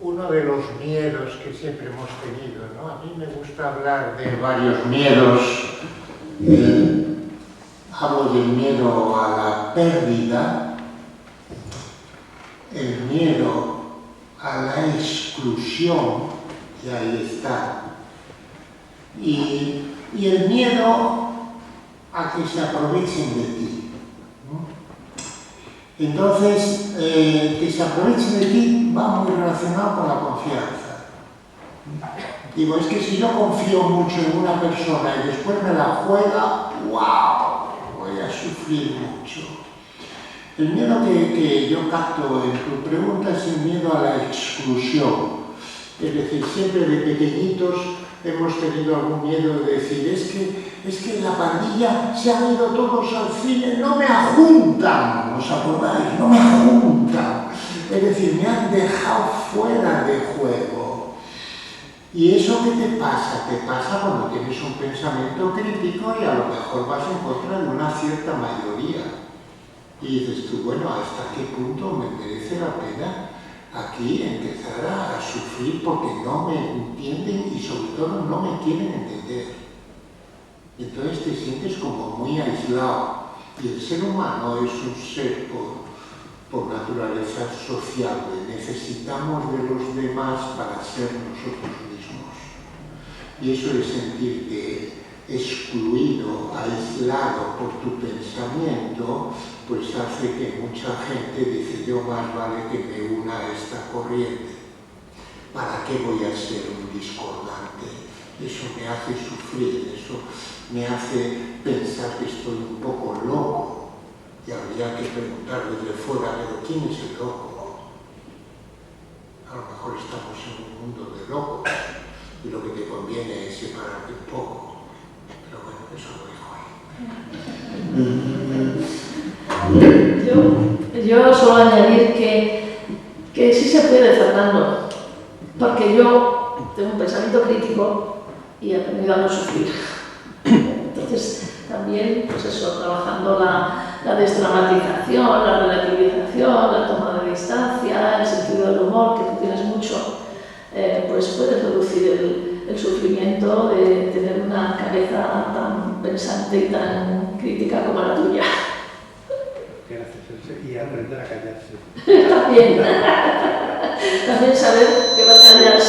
uno de los miedos que siempre hemos tenido, ¿no? A mí me gusta hablar de varios miedos. Hablo del miedo a la pérdida, el miedo a la exclusión, y ahí está, y el miedo a que se aprovechen de ti, ¿no? Entonces, que se aprovechen de ti va muy relacionado con la confianza. Digo, es que si yo confío mucho en una persona y después me la juega, ¡wow!, voy a sufrir mucho. El miedo que yo capto en tu pregunta es el miedo a la exclusión. Es decir, siempre de pequeñitos hemos tenido algún miedo de decir, es que en la pandilla se han ido todos al cine, no me ajuntan, ¿os acordáis? No me ajuntan. Es decir, me han dejado fuera de juego. ¿Y eso qué te pasa? Te pasa cuando tienes un pensamiento crítico y a lo mejor vas en contra de una cierta mayoría. Y dices tú, bueno, ¿hasta qué punto me merece la pena aquí empezar a sufrir porque no me entienden y sobre todo no me quieren entender? Entonces te sientes como muy aislado. Y el ser humano es un ser por naturaleza sociable. Necesitamos de los demás para ser nosotros mismos. Y eso de sentirte excluido, aislado por tu pensamiento, pues hace que mucha gente dice, yo más vale que me una a esta corriente. ¿Para qué voy a ser un discordante? Eso me hace sufrir, eso me hace pensar que estoy un poco loco. y habría que preguntar desde fuera, pero ¿quién es el loco? A lo mejor estamos en un mundo de locos y lo que te conviene es separarte un poco. Pero bueno, eso lo dijo él. Yo suelo añadir que sí se puede, Fernando, porque yo tengo un pensamiento crítico y he aprendido a no sufrir. Entonces, también, pues eso, trabajando la desdramatización, la relativización, la toma de distancia, el sentido del humor, que tú tienes mucho, pues puedes reducir el sufrimiento de tener una cabeza tan pensante y tan crítica como la tuya. Gracias. Y aprender a callarse. También saber qué batallas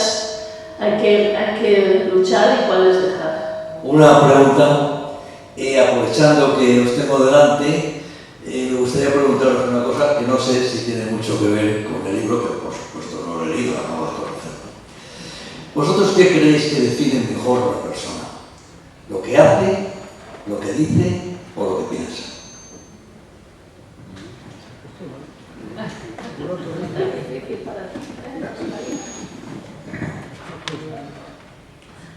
hay que luchar y cuáles dejar. Una pregunta, aprovechando que os tengo delante, me gustaría preguntaros una cosa que no sé si tiene mucho que ver con el libro, que por supuesto no lo he leído, acabo de conocerlo. ¿Vosotros qué creéis que define mejor a una persona? ¿Lo que hace, lo que dice o lo que piensa?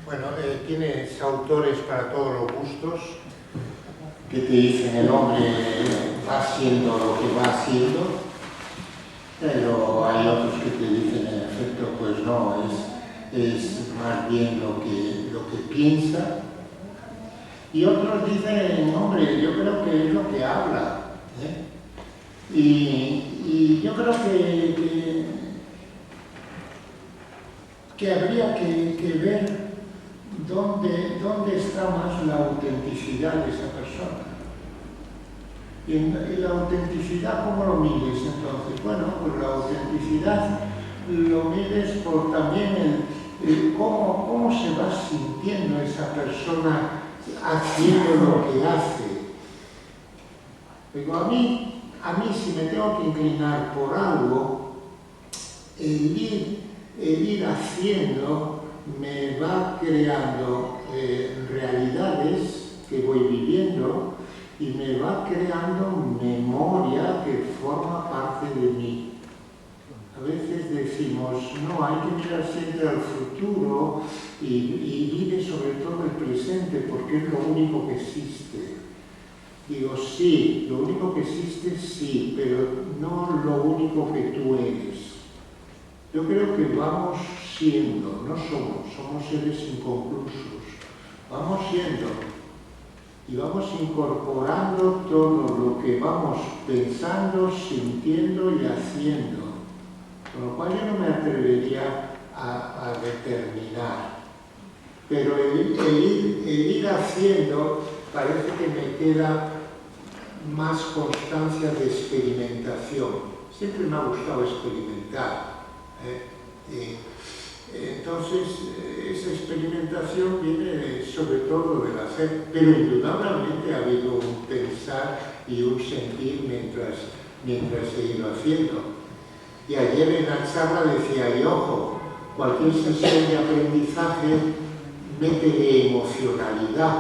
Bueno, tienes autores para todos los gustos que te dicen el hombre va haciendo lo que va haciendo, pero hay otros que te dicen en efecto, pues no, es más bien lo que piensa. Y otros dicen, hombre, yo creo que es lo que habla. Y yo creo que habría que ver dónde está más la autenticidad de esa persona. Y la autenticidad, ¿cómo lo mides entonces? Bueno, pues la autenticidad lo mides por también cómo se va sintiendo esa persona haciendo lo que hace. Digo, a mí si me tengo que inclinar por algo, el ir haciendo me va creando realidades que voy viviendo y me va creando memoria que forma parte de mí. A veces decimos, no, hay que mirar siempre al futuro y vive sobre todo el presente porque es lo único que existe. Digo, sí, lo único que existe sí, pero no lo único que tú eres. Yo creo que vamos siendo, no somos seres inconclusos, vamos siendo y vamos incorporando todo lo que vamos pensando, sintiendo y haciendo. Con lo cual yo no me atrevería a determinar. Pero el ir haciendo parece que me queda más constancia de experimentación. Siempre me ha gustado experimentar. Entonces, esa experimentación viene sobre todo del hacer, pero indudablemente ha habido un pensar y un sentir mientras he ido haciendo. Y ayer en la charla decía, y ojo, cualquier sesión de aprendizaje métele emocionalidad,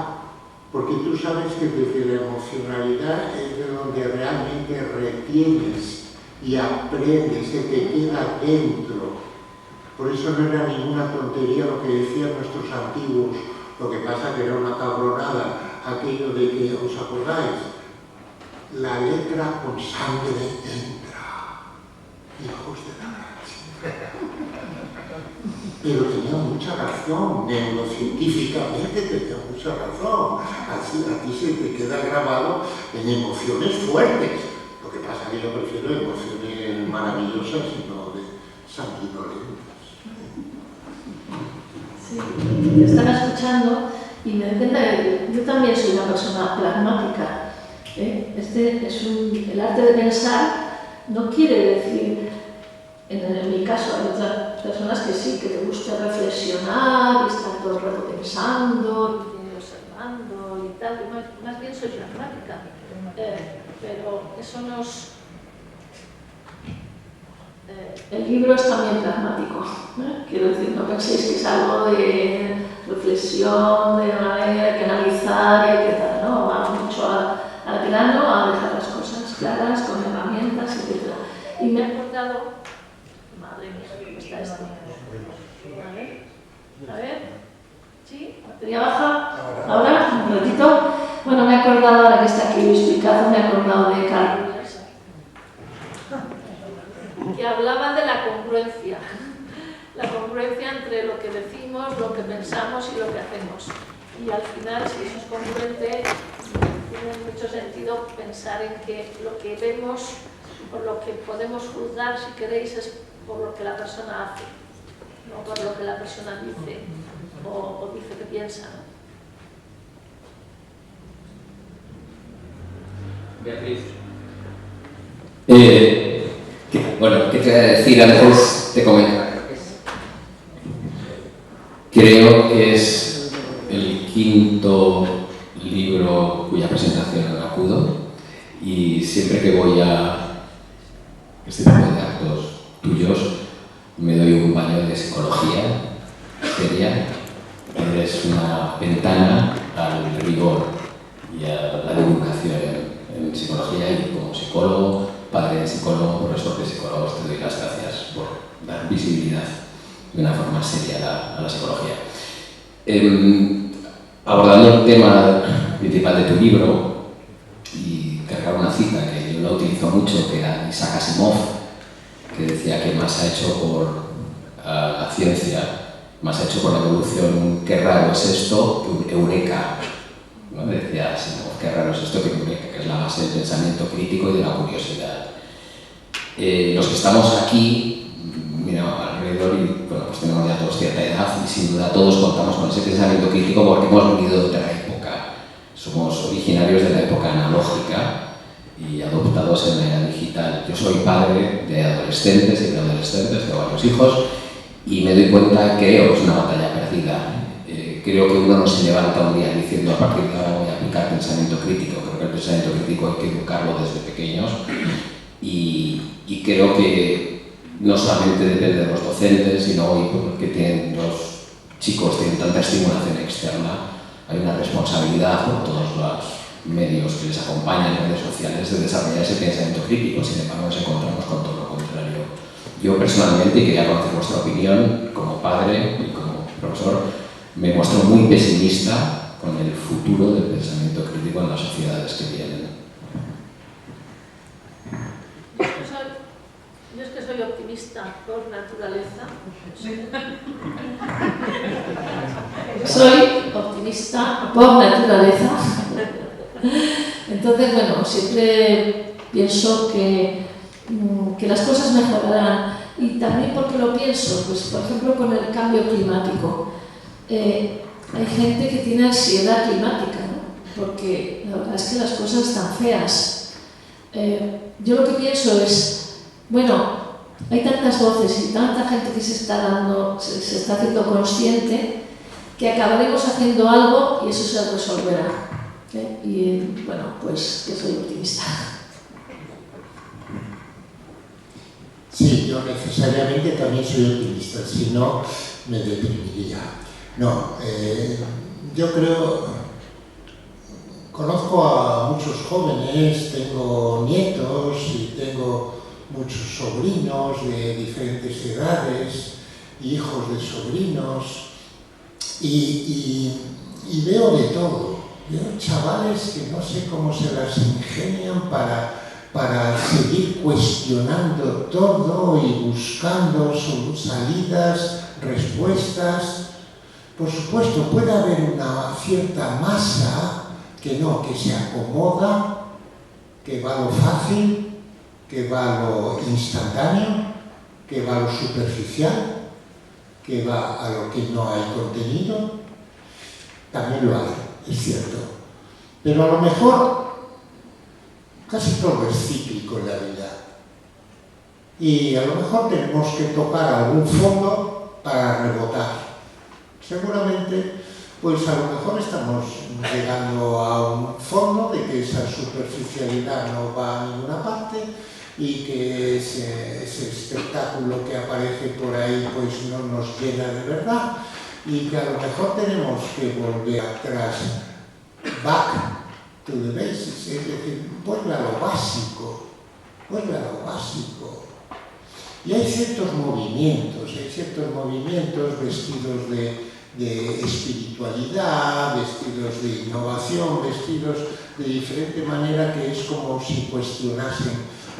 porque tú sabes que desde la emocionalidad es de donde realmente retienes y aprendes, se te queda dentro. Por eso no era ninguna tontería lo que decían nuestros antiguos, lo que pasa que era una cabronada, aquello de que, ¿os acordáis? La letra con sangre entra, hijos de la leche. Pero tenía mucha razón, neurocientíficamente tenía mucha razón. Así a ti se te queda grabado en emociones fuertes. Lo que pasa es que yo prefiero emociones maravillosas y no de sanguinolentas. Sí, te están escuchando y me doy cuenta que yo también soy una persona pragmática. El arte de pensar no quiere decir, en mi caso hay otras personas que sí, que te gusta reflexionar y estar todo el rato pensando y observando y tal, más bien soy pragmática, pero eso nos... el libro es también pragmático, quiero decir, no penséis que es algo de reflexión, de una manera que analizar y que tal, no, va mucho al grano, a dejar las cosas. está esto. A ver. ¿Sí? ¿Batería baja? ¿Ahora? ¿Un ratito? Bueno, me he acordado, ahora que está aquí Luis Picazo, me he acordado de Carl Rogers, que hablaba de la congruencia. La congruencia entre lo que decimos, lo que pensamos y lo que hacemos. Y al final, si eso es congruente, tiene mucho sentido pensar en que lo que vemos, por lo que podemos juzgar, si queréis, es por lo que la persona hace, no por lo que la persona dice o dice que piensa, ¿no? Beatriz. Bueno, ¿qué te voy a decir? Antes te comento. Creo que es el quinto libro cuya presentación acudo, y siempre que voy a este tipo de actos tuyos me doy un baño de psicología seria. Eres una ventana al rigor y a la divulgación en psicología, y como psicólogo, padre de psicólogo, profesor de psicólogos, te doy las gracias por dar visibilidad de una forma seria a la psicología. Abordando el tema principal de tu libro, y cargar una cita que yo la utilizo mucho, que era Isaac Asimov, que decía que más ha hecho por la ciencia, más ha hecho por la evolución, qué raro es esto, que un eureka, ¿no? Decía Asimov, qué raro es esto que un eureka, que es la base del pensamiento crítico y de la curiosidad. Los que estamos aquí, mira alrededor, y bueno, pues tenemos ya todos cierta edad, y sin duda todos contamos con ese pensamiento crítico porque hemos venido de otra época. Somos originarios de la época analógica y adoptados en la era digital. Yo soy padre de adolescentes y de adolescentes, tengo varios hijos, y me doy cuenta que creo que es una batalla perdida. Creo que uno no se levanta un día diciendo a partir de ahora voy a aplicar pensamiento crítico. Creo que el pensamiento crítico hay que educarlo desde pequeños, y creo que no solamente depende de los docentes, sino hoy, porque los chicos tienen tanta estimulación externa, hay una responsabilidad por todos los medios que les acompañan en redes sociales de desarrollar ese pensamiento crítico. Sin embargo, nos encontramos con todo lo contrario. Yo personalmente, y quería conocer vuestra opinión, como padre y como profesor, me muestro muy pesimista con el futuro del pensamiento crítico en las sociedades que vienen. Yo es que soy optimista por naturaleza. Soy optimista por naturaleza. Entonces, bueno, siempre pienso que las cosas mejorarán. Y también porque lo pienso, pues por ejemplo con el cambio climático. Hay gente que tiene ansiedad climática, ¿no? Porque la verdad es que las cosas están feas. Yo lo que pienso es, bueno, hay tantas voces y tanta gente que se está haciendo consciente, que acabaremos haciendo algo y eso se resolverá. Y bueno, pues que soy optimista. Sí, yo necesariamente también soy optimista, si no me deprimiría. No, yo creo, conozco a muchos jóvenes, tengo nietos y tengo muchos sobrinos de diferentes edades, hijos de sobrinos, y veo de todo. Veo chavales que no sé cómo se las ingenian para seguir cuestionando todo y buscando salidas, respuestas. Por supuesto, puede haber una cierta masa que se acomoda, que va a lo fácil, que va a lo instantáneo, que va a lo superficial, que va a lo que no hay contenido. También lo hay, es cierto. Pero a lo mejor casi todo es cíclico en la vida. Y a lo mejor tenemos que tocar algún fondo para rebotar. Seguramente, pues a lo mejor estamos llegando a un fondo de que esa superficialidad no va a ninguna parte y que ese espectáculo que aparece por ahí pues no nos llena de verdad, y que a lo mejor tenemos que volver atrás, back to the basics, es decir, vuelve a lo básico, vuelve a lo básico. Y hay ciertos movimientos vestidos de espiritualidad, vestidos de innovación, vestidos de diferente manera, que es como si cuestionasen: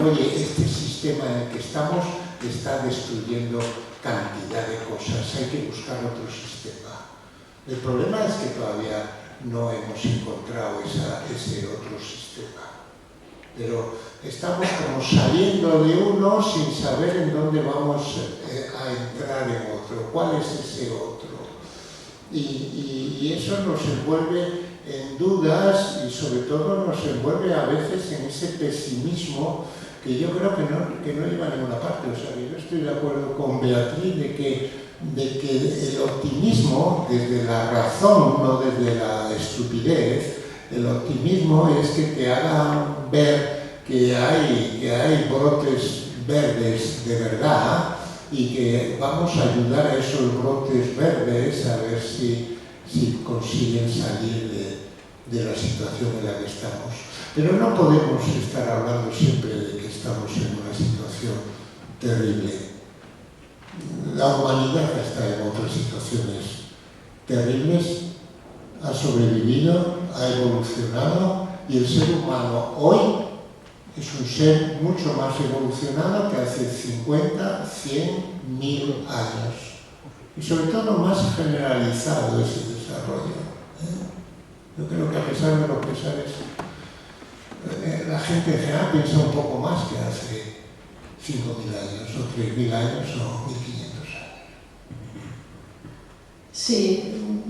oye, este sistema en el que estamos está destruyendo cantidad de cosas, hay que buscar otro sistema. El problema es que todavía no hemos encontrado ese otro sistema, pero estamos como saliendo de uno sin saber en dónde vamos a entrar en otro, cuál es ese otro. Y eso nos envuelve en dudas y sobre todo nos envuelve a veces en ese pesimismo que yo creo que no lleva a ninguna parte. O sea, yo estoy de acuerdo con Beatriz de que el optimismo, desde la razón, no desde la estupidez, el optimismo es que te hagan ver que hay brotes verdes de verdad y que vamos a ayudar a esos brotes verdes a ver si consiguen salir de la situación en la que estamos. Pero no podemos estar hablando siempre de que estamos en una situación terrible. La humanidad está en otras situaciones terribles, ha sobrevivido, ha evolucionado, y el ser humano hoy es un ser mucho más evolucionado que hace 50, 100, 1000 años. Y sobre todo más generalizado ese desarrollo. Yo creo que a pesar de los pesares, la gente en general piensa un poco más que hace 5.000 años, o 3.000 años, o 1.500 años. Sí,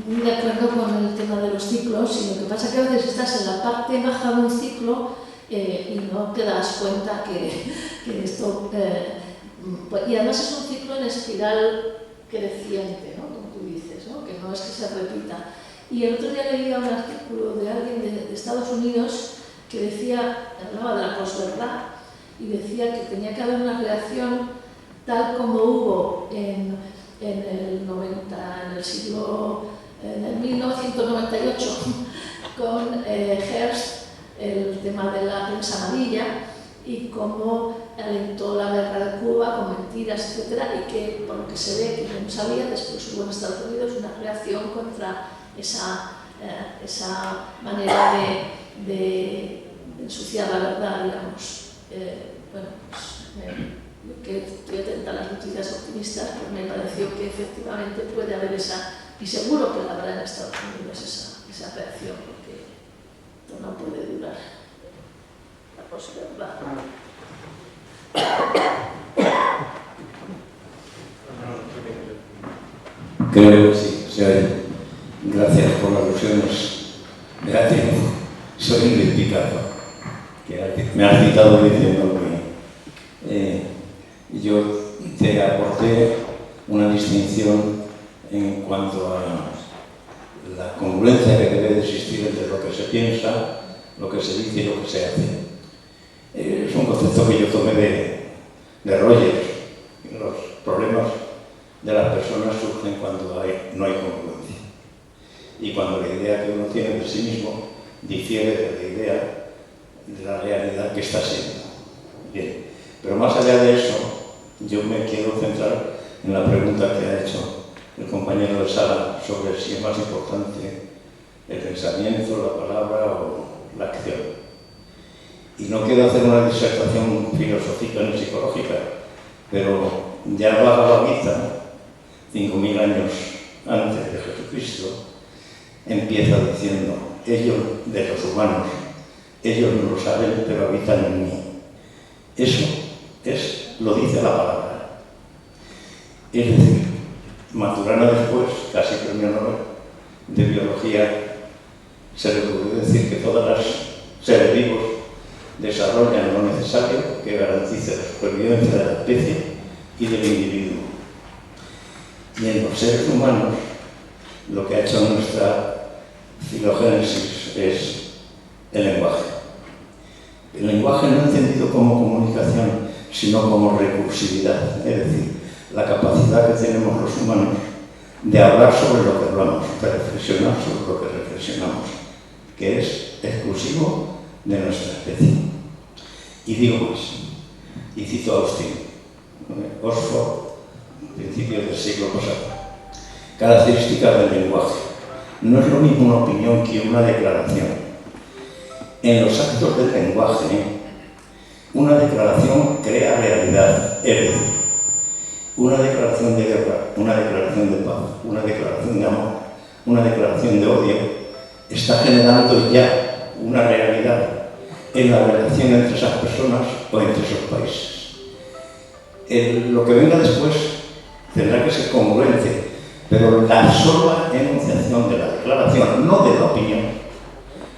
muy de acuerdo con el tema de los ciclos, y lo que pasa es que a veces estás en la parte baja de un ciclo y no te das cuenta que esto... y además es un ciclo en espiral creciente, ¿no? Como tú dices, ¿no? Que no es que se repita. Y el otro día leía un artículo de alguien de Estados Unidos que decía, hablaba de la posverdad, y decía que tenía que haber una reacción tal como hubo en el 1998 con Hearst, el tema de la prensa amarilla, y cómo alentó la guerra de Cuba con mentiras, etc. Y que, por lo que se ve, que no sabía, después hubo en Estados Unidos una reacción contra esa manera de ensuciar la verdad, digamos. Yo que estoy atenta a las noticias optimistas, pues me pareció que efectivamente puede haber esa, y seguro que la habrá en Estados Unidos esa reacción, porque esto no puede durar. La posverdad. Creo que sí, se oye. Gracias por las alusiones. Beatriz, soy Ingrid Picazo, que me has citado diciendo que yo te aporté una distinción en cuanto a la congruencia que debe de existir entre lo que se piensa, lo que se dice y lo que se hace. Es un concepto que yo tomé de Rogers. Los problemas de las personas surgen cuando no hay congruencia. Y cuando la idea que uno tiene de sí mismo difiere de la idea de la realidad que está siendo. Bien, pero más allá de eso, yo me quiero centrar en la pregunta que ha hecho el compañero de sala sobre si es más importante el pensamiento, la palabra o la acción. Y no quiero hacer una disertación filosófica ni psicológica, pero ya Bhagavad Gita, 5.000 años antes de Jesucristo, empieza diciendo: ellos, de los humanos, ellos no lo saben, pero habitan en mí. Eso lo dice la palabra. Es decir, Maturana después, casi premio Nobel de biología, se le ocurrió decir que todos los seres vivos desarrollan lo necesario que garantice la supervivencia de la especie y del individuo. Y en los seres humanos, lo que ha hecho nuestra filogénesis es el lenguaje. El lenguaje no entendido como comunicación, sino como recursividad, es decir, la capacidad que tenemos los humanos de hablar sobre lo que hablamos, de reflexionar sobre lo que reflexionamos, que es exclusivo de nuestra especie. Y digo más, y cito a Austin, Oxford, principios del siglo pasado. Características del lenguaje. No es lo mismo una opinión que una declaración. En los actos del lenguaje, una declaración crea realidad, es decir, una declaración de guerra, una declaración de paz, una declaración de amor, una declaración de odio, está generando ya una realidad en la relación entre esas personas o entre esos países. Lo que venga después tendrá que ser congruente, pero la sola enunciación de la declaración, no de la opinión.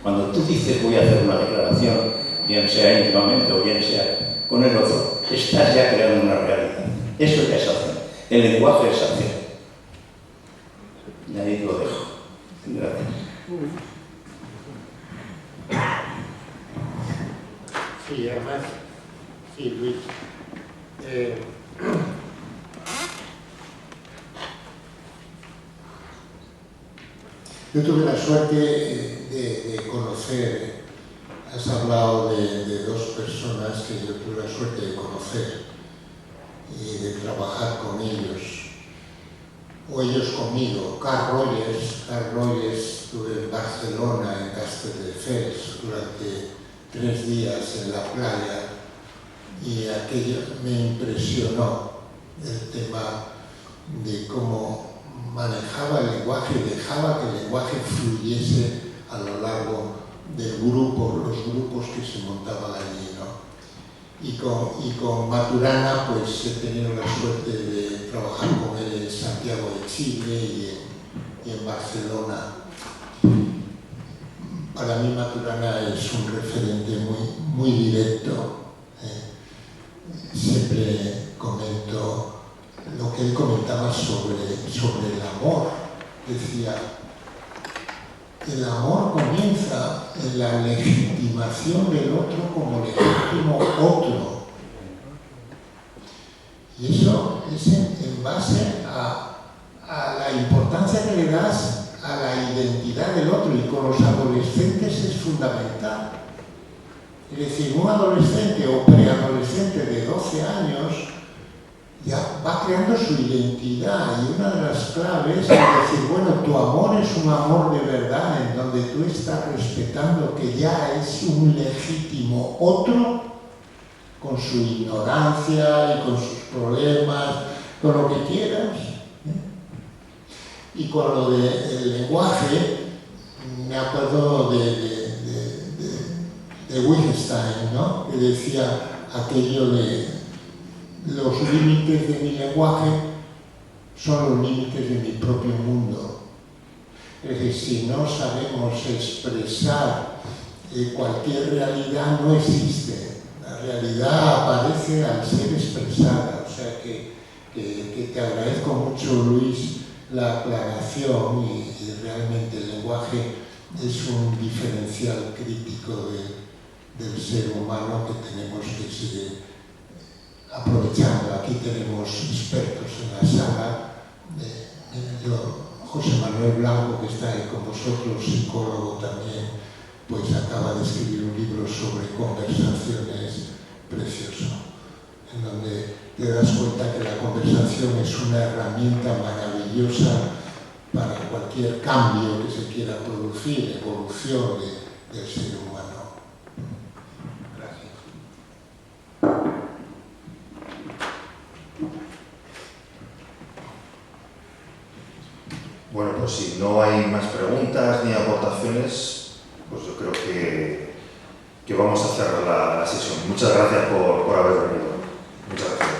Cuando tú dices voy a hacer una declaración, bien sea íntimamente o bien sea con el otro, estás ya creando una realidad. Eso ya es acción. El lenguaje es acción. Y ahí lo dejo. Gracias. Sí, además, sí, Luis. Yo tuve la suerte de conocer, has hablado de dos personas que yo tuve la suerte de conocer y de trabajar con ellos, o ellos conmigo. Carl Rogers, estuve en Barcelona, en Castelldefels, durante 3 días en la playa, y aquello me impresionó, el tema de cómo manejaba el lenguaje y dejaba que el lenguaje fluyese a lo largo del grupo, los grupos que se montaban allí, ¿no? Y con Maturana pues he tenido la suerte de trabajar con él en Santiago de Chile y en Barcelona. Para mí Maturana es un referente muy directo. Siempre comento lo que él comentaba sobre el amor. Decía, el amor comienza en la legitimación del otro como legítimo otro. Y eso es en base a la importancia que le das a la identidad del otro, y con los adolescentes es fundamental. Es decir, un adolescente o preadolescente de 12 años ya va creando su identidad, y una de las claves es decir, bueno, tu amor es un amor de verdad, en donde tú estás respetando que ya es un legítimo otro, con su ignorancia y con sus problemas, con lo que quieras. Y con lo del lenguaje, me acuerdo de Wittgenstein, ¿no? Que decía aquello de los límites de mi lenguaje son los límites de mi propio mundo. Es decir, si no sabemos expresar cualquier realidad, no existe. La realidad aparece al ser expresada. O sea que te agradezco mucho, Luis, la aclaración, y realmente el lenguaje es un diferencial crítico del ser humano que tenemos que seguir aprovechando. Aquí tenemos expertos en la sala. José Manuel Blanco, que está ahí con vosotros, psicólogo también, pues acaba de escribir un libro sobre conversaciones precioso, en donde te das cuenta que la conversación es una herramienta maravillosa para cualquier cambio que se quiera producir, evolución del ser humano. Gracias. Bueno, pues si no hay más preguntas ni aportaciones, pues yo creo que vamos a cerrar la sesión. Muchas gracias por haber venido. Muchas gracias.